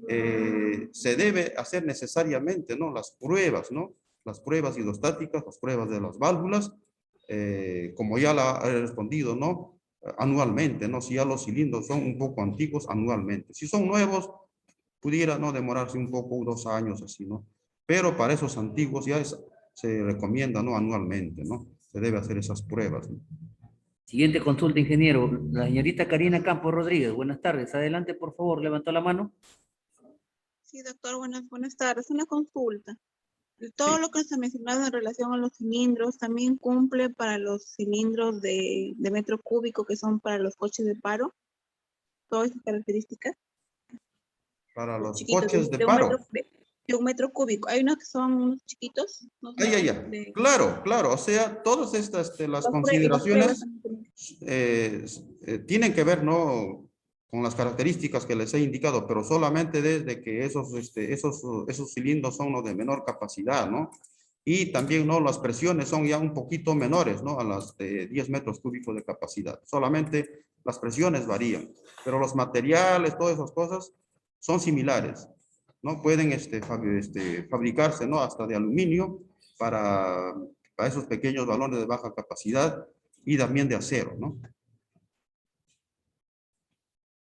se debe hacer necesariamente, ¿no? Las pruebas, ¿no? Las pruebas hidrostáticas, las pruebas de las válvulas, como ya la he respondido, ¿no? Anualmente, ¿no? Si ya los cilindros son un poco antiguos, anualmente. Si son nuevos, pudiera, ¿no? Demorarse un poco, 2 años así, ¿no? Pero para esos antiguos ya se recomienda, ¿no? Anualmente, ¿no? Se debe hacer esas pruebas, ¿no? Siguiente consulta, ingeniero. La señorita Karina Campos Rodríguez. Buenas tardes. Adelante, por favor. Levantó la mano. Sí, doctor, buenas tardes. Una consulta. Todo Sí. lo que se ha mencionado en relación a los cilindros también cumple para los cilindros de metro cúbico que son para los coches de paro. Todas esas características. Para Los los chiquitos coches de de un metro, paro. de un metro cúbico. Hay unos que son unos chiquitos. No Ah, ya, sé, ya. Claro, claro. O sea, todas estas, las y las pruebas consideraciones también. tienen que ver, ¿no? Con las características que les he indicado, pero solamente desde que esos cilindros son los de menor capacidad, ¿no? Y también, ¿no? Las presiones son ya un poquito menores, ¿no? A las de 10 metros cúbicos de capacidad. Solamente las presiones varían, pero los materiales, todas esas cosas son similares, ¿no? Pueden fabricarse, ¿no? Hasta de aluminio para esos pequeños balones de baja capacidad y también de acero, ¿no?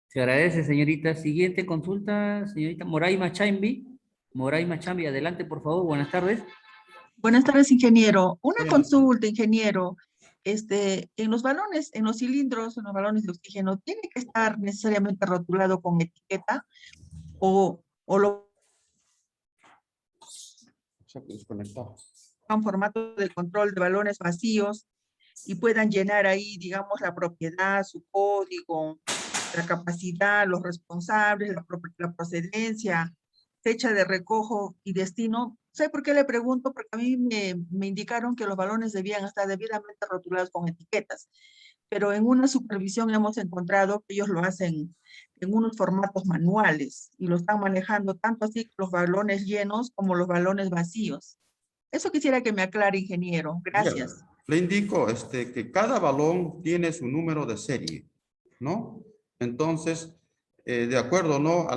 Se agradece, señorita. Siguiente consulta, señorita Moraima Chambi. Moraima Chambi, adelante, por favor. Buenas tardes. Buenas tardes, ingeniero. Una Buenas. consulta, ingeniero. En los balones, en los cilindros, en los balones de oxígeno, ¿tiene que estar necesariamente rotulado con etiqueta o lo Se ha desconectado. en formato de control de balones vacíos y puedan llenar ahí, digamos, la propiedad, su código, la capacidad, los responsables, la procedencia, fecha de recojo y destino? ¿Sé por qué le pregunto? Porque a mí me indicaron que los balones debían estar debidamente rotulados con etiquetas, pero en una supervisión hemos encontrado que ellos lo hacen en unos formatos manuales y lo están manejando tanto así los balones llenos como los balones vacíos. Eso quisiera que me aclare, ingeniero. Ya, Gracias. le indico que cada balón tiene su número de serie, ¿no? Entonces, de acuerdo, ¿no? A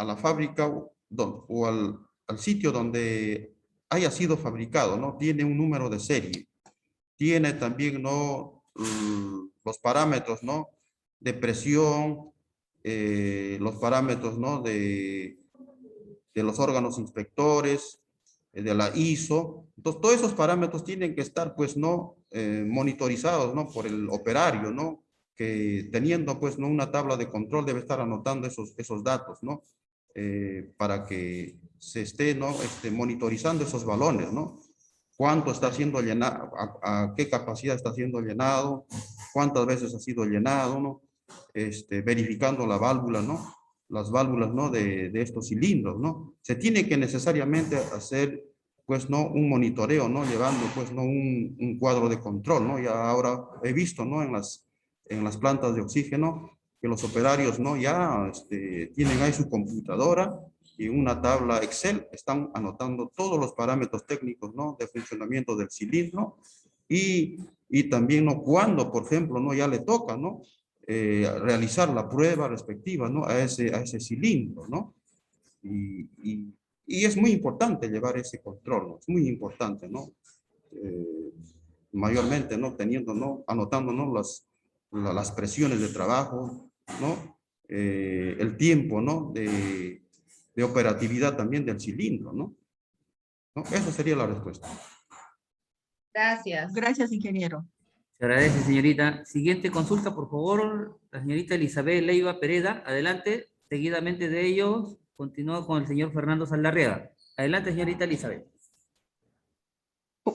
la fábrica o al sitio donde haya sido fabricado, ¿no? Tiene un número de serie. Tiene también, ¿no? Los parámetros, ¿no? De presión, los parámetros, ¿no? De los órganos inspectores, de la ISO. Entonces, todos esos parámetros tienen que estar, pues, ¿no? Monitorizados, ¿no? Por el operario, ¿no? Que teniendo, pues, ¿no? Una tabla de control debe estar anotando esos datos, ¿no? Para que se esté, ¿no? Monitorizando esos balones, ¿no? Cuánto está siendo llenado, a qué capacidad está siendo llenado, cuántas veces ha sido llenado, ¿no? Verificando la válvula, ¿no? Las válvulas, ¿no? De estos cilindros, ¿no? Se tiene que necesariamente hacer, pues, ¿no? Un monitoreo, ¿no? Llevando, pues, ¿no? Un cuadro de control, ¿no? Ya ahora he visto, ¿no? En las plantas de oxígeno, que los operarios, ¿no? Ya tienen ahí su computadora y en una tabla Excel están anotando todos los parámetros técnicos, ¿no? De funcionamiento del cilindro y y también, ¿no? Cuando, por ejemplo, ¿no? Ya le toca, ¿no? Realizar la prueba respectiva, ¿no? A ese cilindro, ¿no? Y es muy importante llevar ese control, ¿no? Es muy importante, ¿no? Mayormente, ¿no? Teniendo, ¿no? Anotando, ¿no? Las presiones de trabajo, ¿no? El tiempo, ¿no? De operatividad también del cilindro, ¿no? ¿No? Esa sería la respuesta. Gracias. Gracias, ingeniero. Se agradece, señorita. Siguiente consulta, por favor, la señorita Elizabeth Leiva Pereda. Adelante. Seguidamente de ellos, continúa con el señor Fernando Saldarriaga. Adelante, señorita Elizabeth.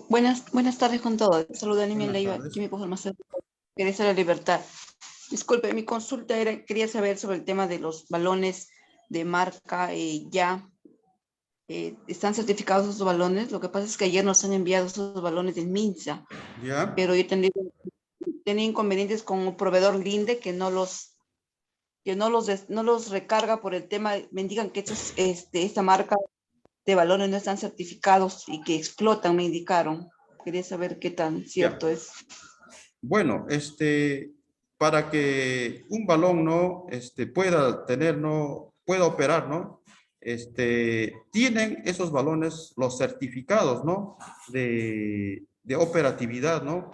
Buenas tardes con todos. Saludos a Aníbal Buenas Leiva, tardes. Jimmy Pujol Macedo, Teresa de la Libertad. Disculpe, mi consulta era, quería saber sobre el tema de los balones de marca ya. ¿Están certificados esos balones? Lo que pasa es que ayer nos han enviado esos balones del MINSA, ¿Ya? pero yo tenía inconvenientes con un proveedor Linde que no los recarga por el tema, me indican que esta marca de balones no están certificados y que explotan, me indicaron. Quería saber qué tan cierto es. Bueno, para que un balón, ¿no? Pueda tener, ¿no? Pueda operar, ¿no? Tienen esos balones los certificados, ¿no? De operatividad, ¿no?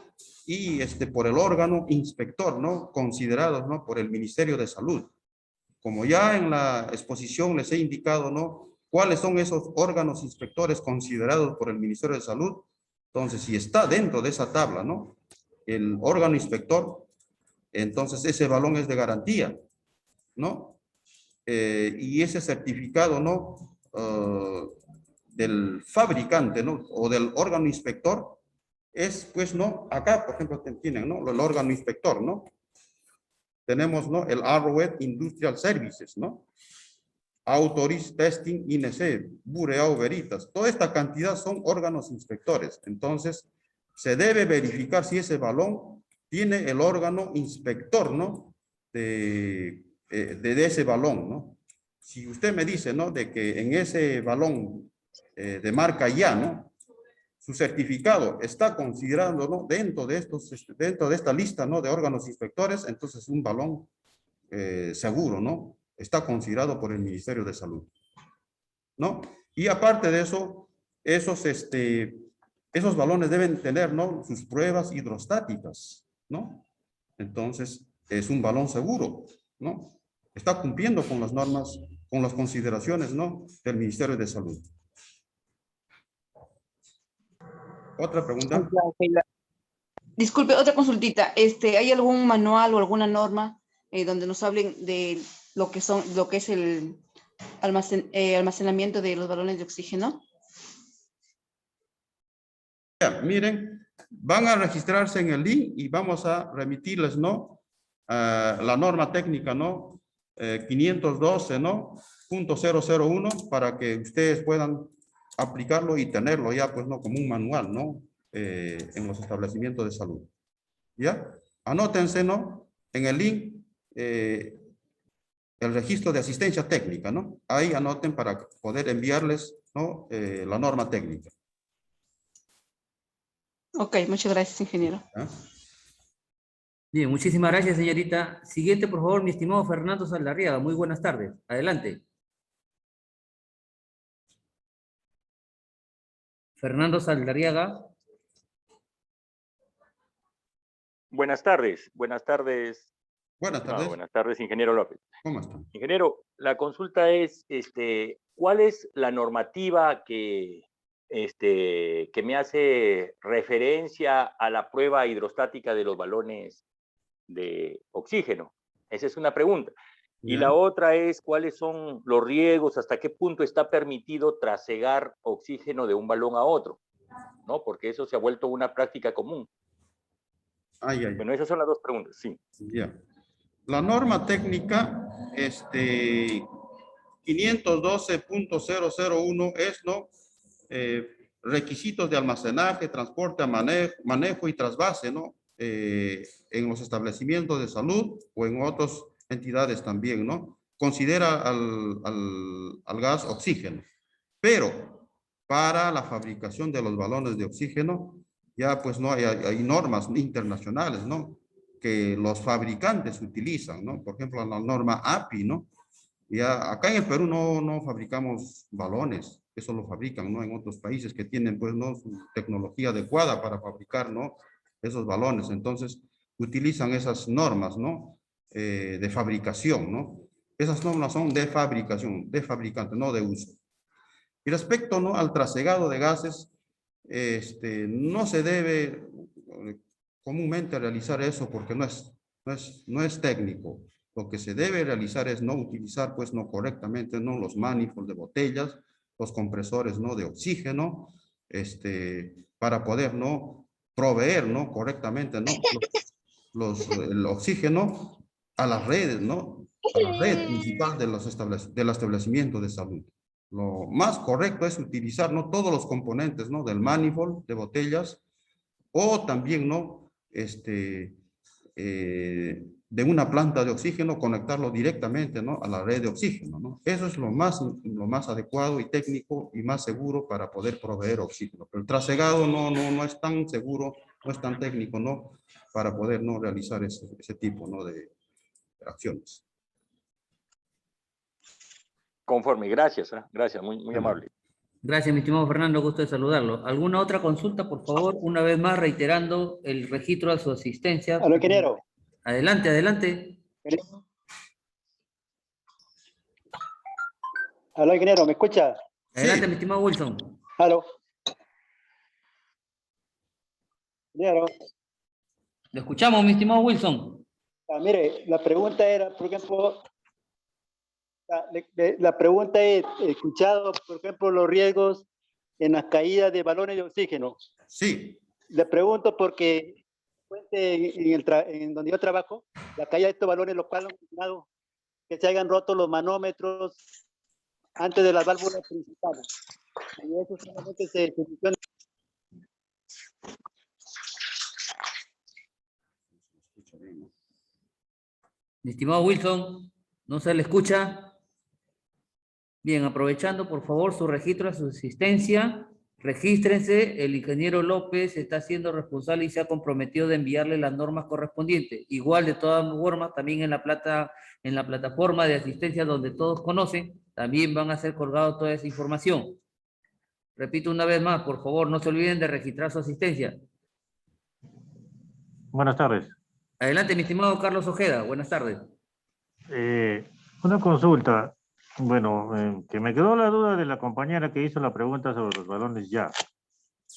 Y por el órgano inspector, ¿no? Considerados, ¿no? Por el Ministerio de Salud. Como ya en la exposición les he indicado, ¿no? ¿Cuáles son esos órganos inspectores considerados por el Ministerio de Salud? Entonces, si está dentro de esa tabla, ¿no? El órgano inspector, entonces ese balón es de garantía, ¿no? Y ese certificado, ¿no? Del fabricante, ¿no? O del órgano inspector, es, pues, ¿no? Acá, por ejemplo, tienen, ¿no? El órgano inspector, ¿no? Tenemos, ¿no? El Arrowhead Industrial Services, ¿no? Autoris Testing INC, Bureau Veritas. Toda esta cantidad son órganos inspectores. Entonces, se debe verificar si ese balón tiene el órgano inspector, ¿no? De ese balón, ¿no? Si usted me dice, ¿no? De que en ese balón de marca ya, ¿no? Su certificado está considerando, ¿no? Dentro de esta lista, ¿no? De órganos inspectores, entonces un balón seguro, ¿no? Está considerado por el Ministerio de Salud, ¿no? Y aparte de eso, esos balones deben tener, ¿no? Sus pruebas hidrostáticas, ¿no? Entonces, es un balón seguro, ¿no? Está cumpliendo con las normas, con las consideraciones, ¿no? Del Ministerio de Salud. ¿Otra pregunta? Disculpe, otra consultita. ¿Hay algún manual o alguna norma donde nos hablen de lo que es el almacenamiento de los balones de oxígeno? Ya, miren, van a registrarse en el link y vamos a remitirles, ¿no? La norma técnica, ¿no? 512, ¿no? .001 para que ustedes puedan aplicarlo y tenerlo ya, pues, ¿no? Como un manual, ¿no? En los establecimientos de salud. ¿Ya? Anótense, ¿no? En el link, el registro de asistencia técnica, ¿no? Ahí anoten para poder enviarles, ¿no? La norma técnica. Ok, muchas gracias, ingeniero. ¿Ya? Bien, muchísimas gracias, señorita. Siguiente, por favor, mi estimado Fernando Saldarriaga. Muy buenas tardes. Adelante. Fernando Saldarriaga. Buenas tardes, buenas tardes. Buenas tardes. Buenas tardes, ingeniero López. ¿Cómo están? Ingeniero, la consulta es, ¿cuál es la normativa que me hace referencia a la prueba hidrostática de los balones de oxígeno? Esa es una pregunta. Y Ya. la otra es, ¿cuáles son los riesgos? ¿Hasta qué punto está permitido trasegar oxígeno de un balón a otro? ¿No? Porque eso se ha vuelto una práctica común. Bueno, esas son las dos preguntas, sí. Ya. La norma técnica, 512.001 es, ¿no? Requisitos de almacenaje, transporte, manejo y trasvase, ¿no? En los establecimientos de salud o en otras entidades también, ¿no? Considera al gas oxígeno. Pero para la fabricación de los balones de oxígeno ya pues no hay normas internacionales, ¿no? Que los fabricantes utilizan, ¿no? Por ejemplo, la norma API, ¿no? Ya acá en el Perú no fabricamos balones, eso lo fabrican, ¿no? En otros países que tienen, pues, ¿no? Su tecnología adecuada para fabricar, ¿no? Esos balones. Entonces, utilizan esas normas, ¿no? De fabricación, ¿no? Esas normas son de fabricación, de fabricante, no de uso. Y respecto, ¿no? Al trasegado de gases, no se debe comúnmente realizar eso porque no es técnico. Lo que se debe realizar es no utilizar, pues, no correctamente, ¿no? Los manifolds de botellas, los compresores, ¿no? De oxígeno, para poder, ¿no? Proveer, ¿no? Correctamente, ¿no? El oxígeno a las redes, ¿no? A la red principal de del establecimiento de salud. Lo más correcto es utilizar, ¿no? Todos los componentes, ¿no? Del manifold de botellas o también, ¿no? De una planta de oxígeno, conectarlo directamente, ¿no? A la red de oxígeno, ¿no? Eso es lo más adecuado y técnico y más seguro para poder proveer oxígeno. Pero el trasegado no es tan seguro, no es tan técnico, ¿no? Para poder, ¿no? Realizar ese tipo, ¿no? De acciones. Conforme, gracias, gracias, muy amable. Gracias, mi estimado Fernando, gusto de saludarlo. ¿Alguna otra consulta, por favor? Una vez más, reiterando el registro a su asistencia. Aló, ingeniero. Adelante, adelante. Aló, ingeniero, ¿me escucha? Adelante, Sí. mi estimado Wilson. Aló. Ingeniero, Lo escuchamos, mi estimado Wilson. mire, la pregunta era, por ejemplo, la pregunta es, he escuchado, por ejemplo, los riesgos en las caídas de balones de oxígeno. Sí. Le pregunto porque en donde yo trabajo, la caída de estos balones, los cuales han mencionado que se hayan roto los manómetros antes de las válvulas principales. Y eso solamente se soluciona. Mi estimado Wilson, ¿no se le escucha? Bien, aprovechando, por favor, su registro a su asistencia, regístrense. El ingeniero López está siendo responsable y se ha comprometido de enviarle las normas correspondientes. Igual, de todas formas, también en la plataforma de asistencia donde todos conocen, también van a ser colgados toda esa información. Repito una vez más, por favor, no se olviden de registrar su asistencia. Buenas tardes. Adelante, mi estimado Carlos Ojeda. Buenas tardes. Una consulta. Bueno, que me quedó la duda de la compañera que hizo la pregunta sobre los balones ya.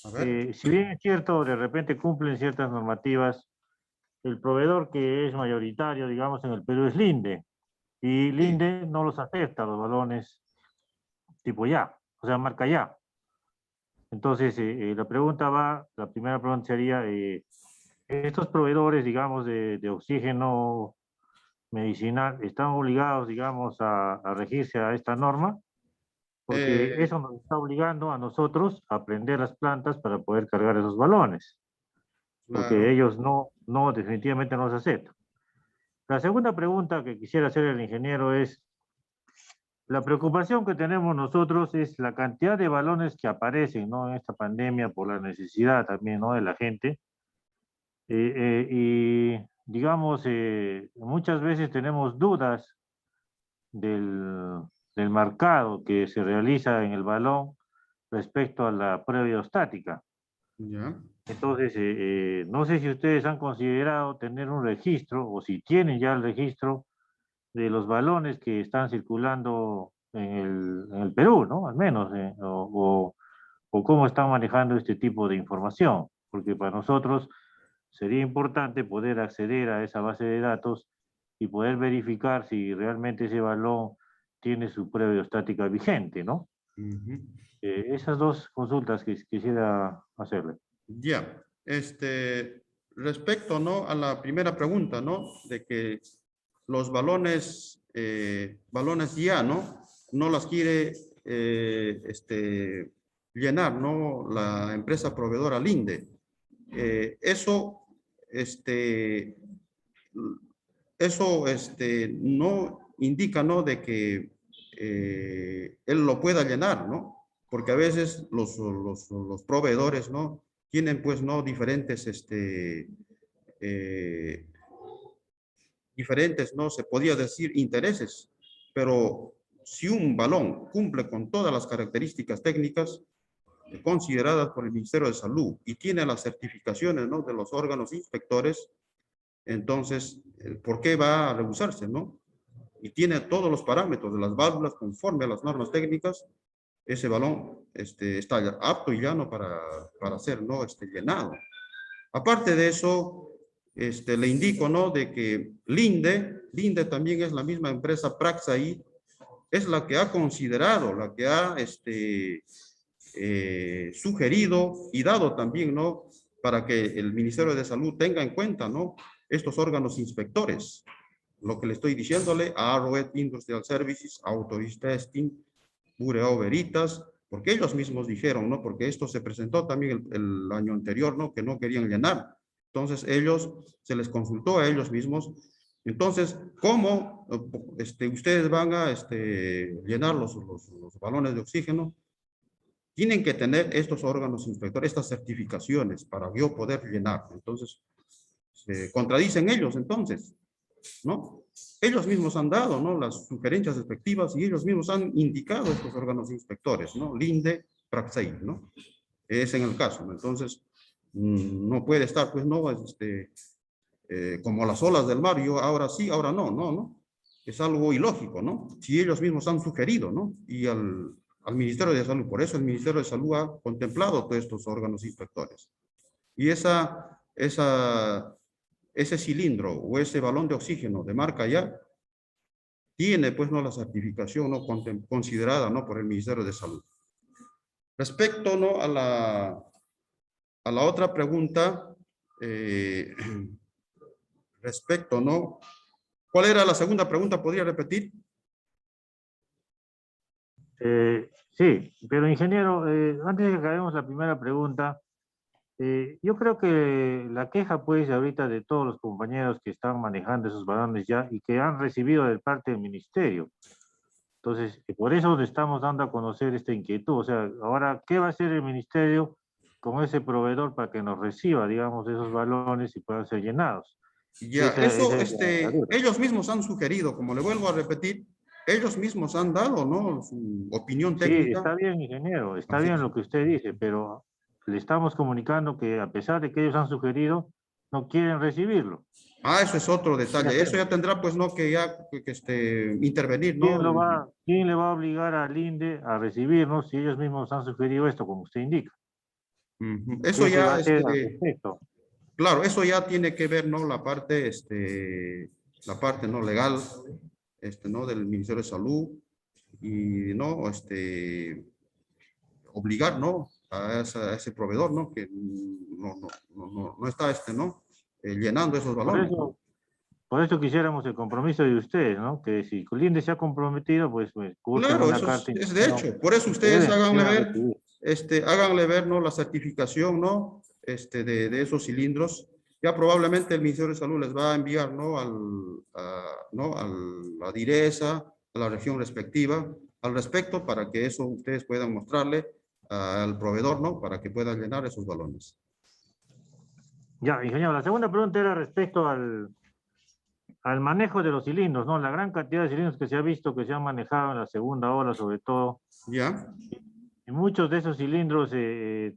A ver. Si bien es cierto, de repente cumplen ciertas normativas, el proveedor que es mayoritario, digamos, en el Perú es Linde. Y Linde no los acepta, los balones tipo ya, o sea, marca ya. Entonces, la primera pregunta sería, estos proveedores, digamos, de oxígeno medicinal, ¿están obligados, digamos, a regirse a esta norma? Porque eso nos está obligando a nosotros a prender las plantas para poder cargar esos balones. Porque Claro. ellos definitivamente no se aceptan. La segunda pregunta que quisiera hacer al ingeniero es, la preocupación que tenemos nosotros es la cantidad de balones que aparecen, ¿no? En esta pandemia por la necesidad también, ¿no? De la gente. Y digamos, muchas veces tenemos dudas del marcado que se realiza en el balón respecto a la prueba hidrostática. Ya. Entonces, no sé si ustedes han considerado tener un registro o si tienen ya el registro de los balones que están circulando en el Perú, ¿no? Al menos, o cómo están manejando este tipo de información, porque para nosotros sería importante poder acceder a esa base de datos y poder verificar si realmente ese balón tiene su prueba hidrostática vigente, ¿no? Esas dos consultas que quisiera hacerle. Ya. Respecto, ¿no? A la primera pregunta, ¿no? De que los balones ya, ¿no? No las quiere llenar, ¿no? La empresa proveedora Linde. Eso no indica, ¿no? De que él lo pueda llenar, ¿no? Porque a veces los proveedores, ¿no? tienen pues no diferentes, diferentes, no se podía decir intereses, pero si un balón cumple con todas las características técnicas consideradas por el Ministerio de Salud y tiene las certificaciones, ¿no?, de los órganos inspectores, entonces, ¿por qué va a rehusarse, no? Y tiene todos los parámetros de las válvulas conforme a las normas técnicas, ese balón está apto y llano para ser, ¿no?, llenado. Aparte de eso, le indico, ¿no?, de que Linde también es la misma empresa Praxaí, es la que ha considerado, la que ha sugerido y dado también, ¿no?, para que el Ministerio de Salud tenga en cuenta, ¿no?, estos órganos inspectores. Lo que le estoy diciéndole a Arrowhead Industrial Services, Autoris Testing, Bureau Veritas, porque ellos mismos dijeron, ¿no?, porque esto se presentó también el año anterior, ¿no?, que no querían llenar. Entonces se les consultó a ellos mismos. Entonces, ¿cómo ustedes van a llenar los balones de oxígeno? Tienen que tener estos órganos inspectores, estas certificaciones para yo poder llenar. Entonces, se contradicen ellos entonces, ¿no? Ellos mismos han dado, ¿no?, las sugerencias respectivas y ellos mismos han indicado estos órganos inspectores, ¿no? Linde, Praxaí, ¿no? Es en el caso, ¿no? Entonces, no puede estar, pues, no, como las olas del mar, yo ahora sí, ahora no. Es algo ilógico, ¿no? Si ellos mismos han sugerido, ¿no? Y al Ministerio de Salud, por eso el Ministerio de Salud ha contemplado todos estos órganos inspectores. Y ese cilindro o ese balón de oxígeno de marca ya tiene, pues, no, la certificación, ¿no?, considerada, ¿no?, por el Ministerio de Salud. Respecto, ¿no?, a la otra pregunta, respecto, ¿no? ¿Cuál era la segunda pregunta? ¿Podría repetir? Sí, pero ingeniero, antes de que acabemos la primera pregunta, yo creo que la queja, pues, ahorita de todos los compañeros que están manejando esos balones ya y que han recibido de parte del ministerio. Entonces, por eso le estamos dando a conocer esta inquietud. O sea, ahora, ¿qué va a hacer el ministerio con ese proveedor para que nos reciba, digamos, esos balones y puedan ser llenados? Ya, Esa eso, es la duda. ellos mismos han sugerido, como le vuelvo a repetir, ellos mismos han dado, ¿no?, su opinión Sí, técnica. está bien, ingeniero, está Así bien es. lo que usted dice, pero le estamos comunicando que a pesar de que ellos han sugerido, no quieren recibirlo. Eso es otro detalle. Eso ya tendrá, pues, no, que ya intervenir, ¿no? ¿Quién le va a obligar al INDE a recibirnos si ellos mismos han sugerido esto, como usted indica? Eso ¿Qué se va a ya, hacer al respecto? claro, eso ya tiene que ver, ¿no?, la parte, no legal, ¿no?, del Ministerio de Salud y, ¿no?, obligar, ¿no?, a ese proveedor, ¿no?, que no está, ¿no?, llenando esos balones. Por eso quisiéramos el compromiso de ustedes, ¿no? Que si el INDE se ha comprometido, pues cursen Claro, una eso carta. es de hecho. Por eso ustedes háganle ver, ¿no?, la certificación, ¿no?, de esos cilindros. Ya probablemente el Ministerio de Salud les va a enviar, ¿no?, a la DIRESA, a la región respectiva, al respecto, para que eso ustedes puedan mostrarle al proveedor, ¿no?, para que pueda llenar esos balones. Ya, ingeniero, la segunda pregunta era respecto al manejo de los cilindros, ¿no? La gran cantidad de cilindros que se ha visto que se han manejado en la segunda ola, sobre todo. Ya. Y muchos de esos cilindros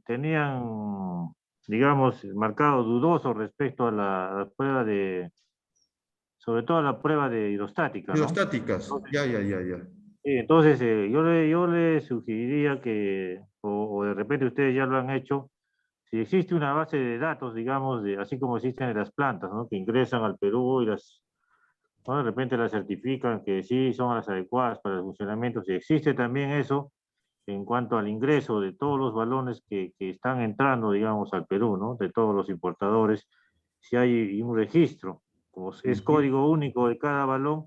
tenían, digamos, marcado dudoso respecto a la prueba sobre todo a la prueba de hidrostática, ¿no? Hidrostáticas, ya. Sí, entonces, yo le sugeriría que, o de repente ustedes ya lo han hecho, si existe una base de datos, digamos, así como existen en las plantas, ¿no?, que ingresan al Perú y ¿no?, de repente las certifican que sí son las adecuadas para el funcionamiento. Si existe también eso en cuanto al ingreso de todos los balones que están entrando, digamos, al Perú, ¿no?, de todos los importadores, si hay un registro, como es código único de cada balón,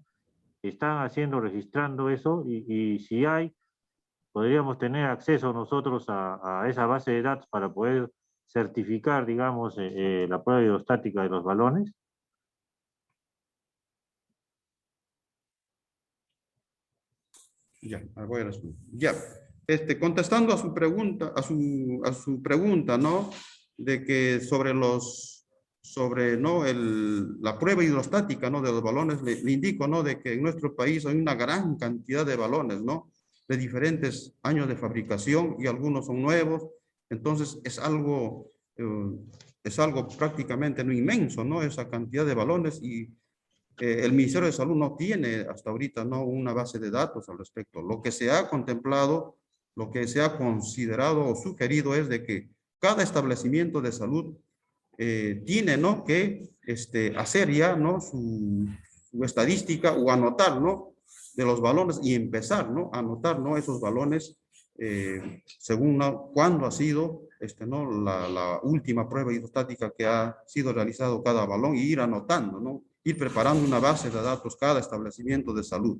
están registrando eso y si hay, podríamos tener acceso nosotros a esa base de datos para poder certificar, digamos, la prueba hidrostática de los balones. Ya, voy a responder. Ya, contestando a su pregunta, ¿no? de que sobre ¿no? la prueba hidrostática, ¿no? De los balones, le indico, ¿no? De que en nuestro país hay una gran cantidad de balones, ¿no? De diferentes años de fabricación y algunos son nuevos. Entonces es algo prácticamente no inmenso, ¿no? Esa cantidad de balones y el Ministerio de Salud no tiene hasta ahorita, ¿no? Una base de datos al respecto. Lo que se ha contemplado, lo que se ha considerado o sugerido es de que cada establecimiento de salud tiene, ¿no? Que hacer ya, ¿no? Su estadística o anotar, ¿no? De los balones y empezar, ¿no? A anotar, ¿no? Esos balones según cuándo ha sido ¿no? la última prueba hidrostática que ha sido realizado cada balón y ir anotando, ¿no? Ir preparando una base de datos cada establecimiento de salud,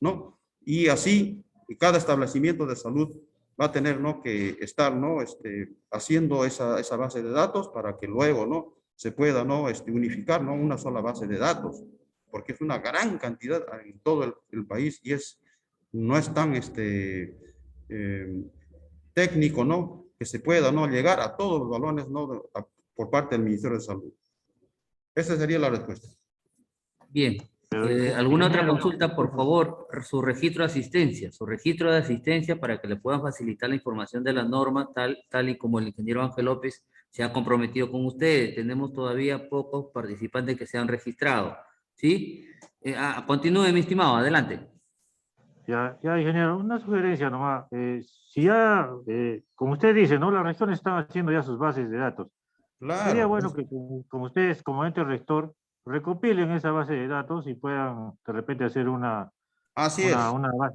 ¿no? Y así cada establecimiento de salud va a tener, ¿no? Que estar, ¿no? Haciendo esa base de datos para que luego, ¿no? Se pueda, ¿no? Unificar, ¿no? Una sola base de datos, porque es una gran cantidad en todo el país y no es tan técnico, ¿no? Que se pueda, ¿no? Llegar a todos los balones, ¿no? Por parte del Ministerio de Salud. Esa sería la respuesta. Bien. ¿Alguna otra consulta? Por favor, su registro de asistencia para que le puedan facilitar la información de la norma, tal y como el ingeniero Ángel López se ha comprometido con ustedes. Tenemos todavía pocos participantes que se han registrado, ¿sí? Continúe, mi estimado, adelante. Ya, ingeniero, una sugerencia nomás. Si ya, como usted dice, ¿no? Las regiones están haciendo ya sus bases de datos. Claro. Sería bueno que como ustedes, como ente rector, recopilen esa base de datos y puedan de repente hacer una base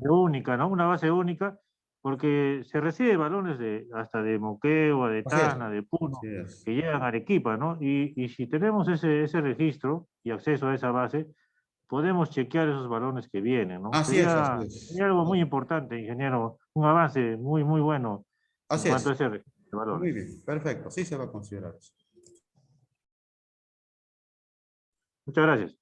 única, ¿no? Una base única, porque se recibe balones hasta de Moquegua, de Tacna, de Puno, que llegan a Arequipa, ¿no? Y si tenemos ese registro y acceso a esa base, podemos chequear esos balones que vienen, ¿no? Sería algo muy importante, ingeniero, un avance muy, muy bueno en cuanto a ese registro de balones. Muy bien, perfecto, sí se va a considerar eso. Muchas gracias.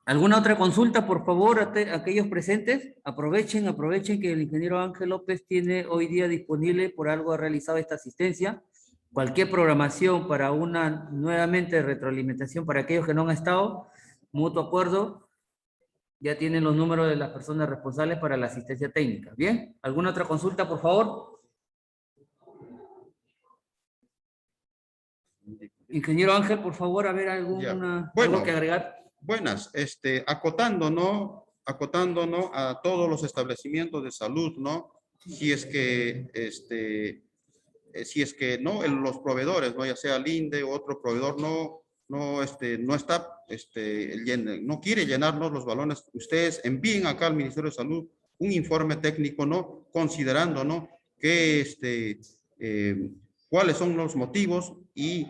¿Alguna otra consulta, por favor, aquellos presentes? Aprovechen que el ingeniero Ángel López tiene hoy día disponible, por algo ha realizado esta asistencia. Cualquier programación para una nuevamente retroalimentación para aquellos que no han estado, mutuo acuerdo, ya tienen los números de las personas responsables para la asistencia técnica. ¿Bien? ¿Alguna otra consulta, por favor? Ingeniero Ángel, por favor, a ver algo que agregar. Buenas, acotando, ¿no? A todos los establecimientos de salud, ¿no? Si es que, ¿no? Los proveedores, ¿no? Ya sea Linde o otro proveedor, no está, no quiere llenarnos los balones. Ustedes envíen acá al Ministerio de Salud un informe técnico, ¿no? Considerando, ¿no? Que, cuáles son los motivos y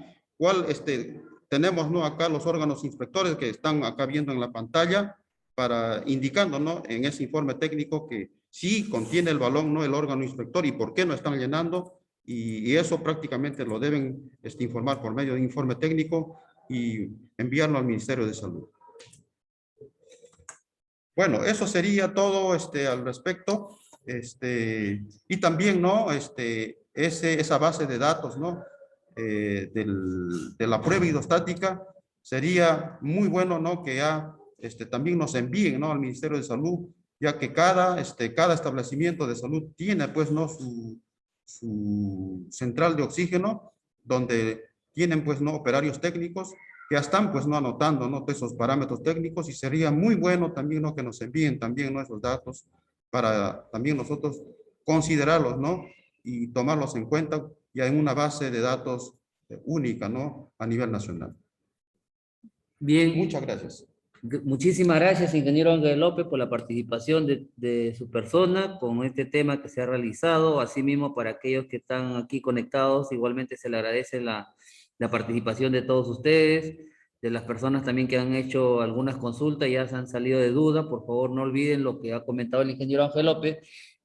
tenemos, ¿no? Acá los órganos inspectores que están acá viendo en la pantalla para indicando, ¿no? En ese informe técnico que sí contiene el balón, ¿no? El órgano inspector y por qué no están llenando y eso prácticamente lo deben informar por medio de informe técnico y enviarlo al Ministerio de Salud. Bueno, eso sería todo al respecto. Y también, ¿no? Esa base de datos, ¿no? De la prueba hidrostática, sería muy bueno, ¿no? Que ya también nos envíen, ¿no? Al Ministerio de Salud, ya que cada establecimiento de salud tiene, pues, ¿no? Su central de oxígeno, donde tienen, pues, ¿no? Operarios técnicos que ya están, pues, ¿no? Anotando, ¿no? Esos parámetros técnicos y sería muy bueno también, ¿no? Que nos envíen también, ¿no? Esos datos para también nosotros considerarlos, ¿no? Y tomarlos en cuenta ya en una base de datos única, ¿no? A nivel nacional. Bien. Muchas gracias. Muchísimas gracias, ingeniero Ángel López, por la participación de su persona con este tema que se ha realizado. Asimismo, para aquellos que están aquí conectados, igualmente se le agradece la participación de todos ustedes, de las personas también que han hecho algunas consultas, ya se han salido de duda. Por favor, no olviden lo que ha comentado el ingeniero Ángel López.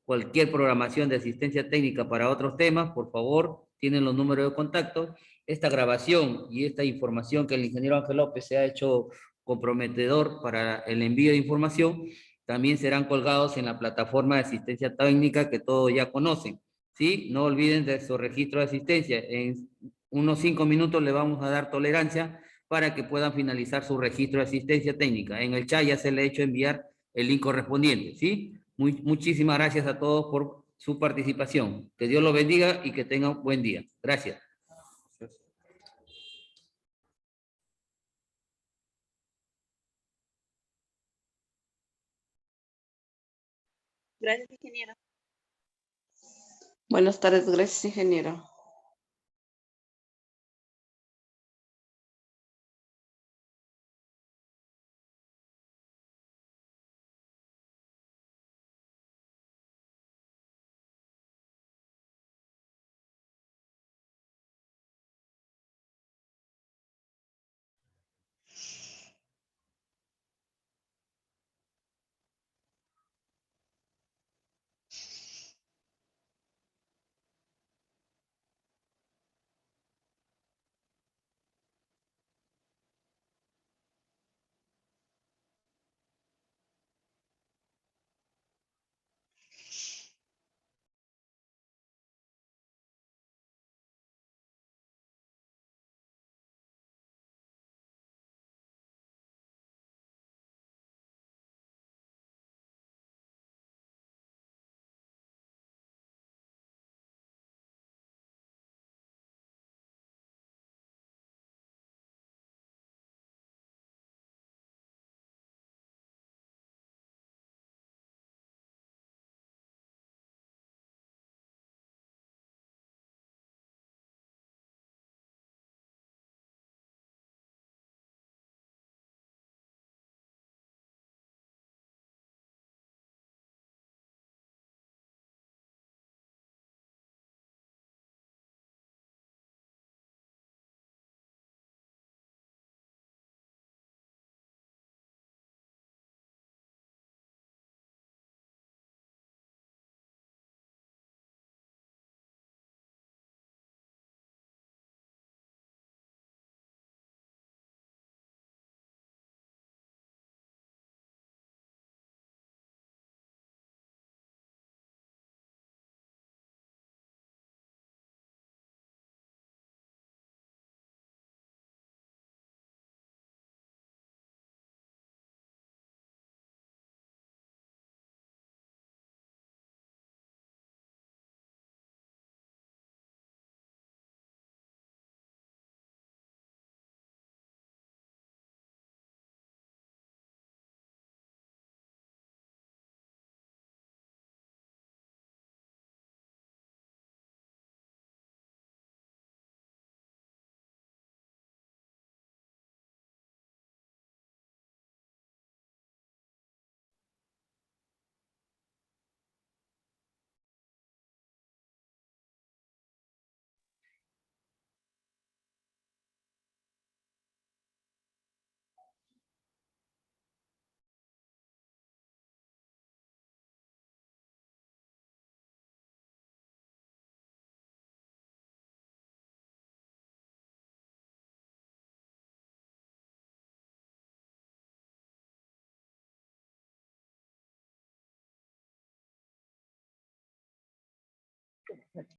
Cualquier programación de asistencia técnica para otros temas, por favor, tienen los números de contacto. Esta grabación y esta información que el ingeniero Ángel López se ha hecho comprometedor para el envío de información, también serán colgados en la plataforma de asistencia técnica que todos ya conocen, ¿sí? No olviden de su registro de asistencia. En unos 5 minutos le vamos a dar tolerancia para que puedan finalizar su registro de asistencia técnica. En el chat ya se le ha hecho enviar el link correspondiente, ¿sí? Muchísimas gracias a todos por su participación. Que Dios los bendiga y que tengan buen día. Gracias. Gracias, ingeniero. Buenas tardes, gracias, ingeniero.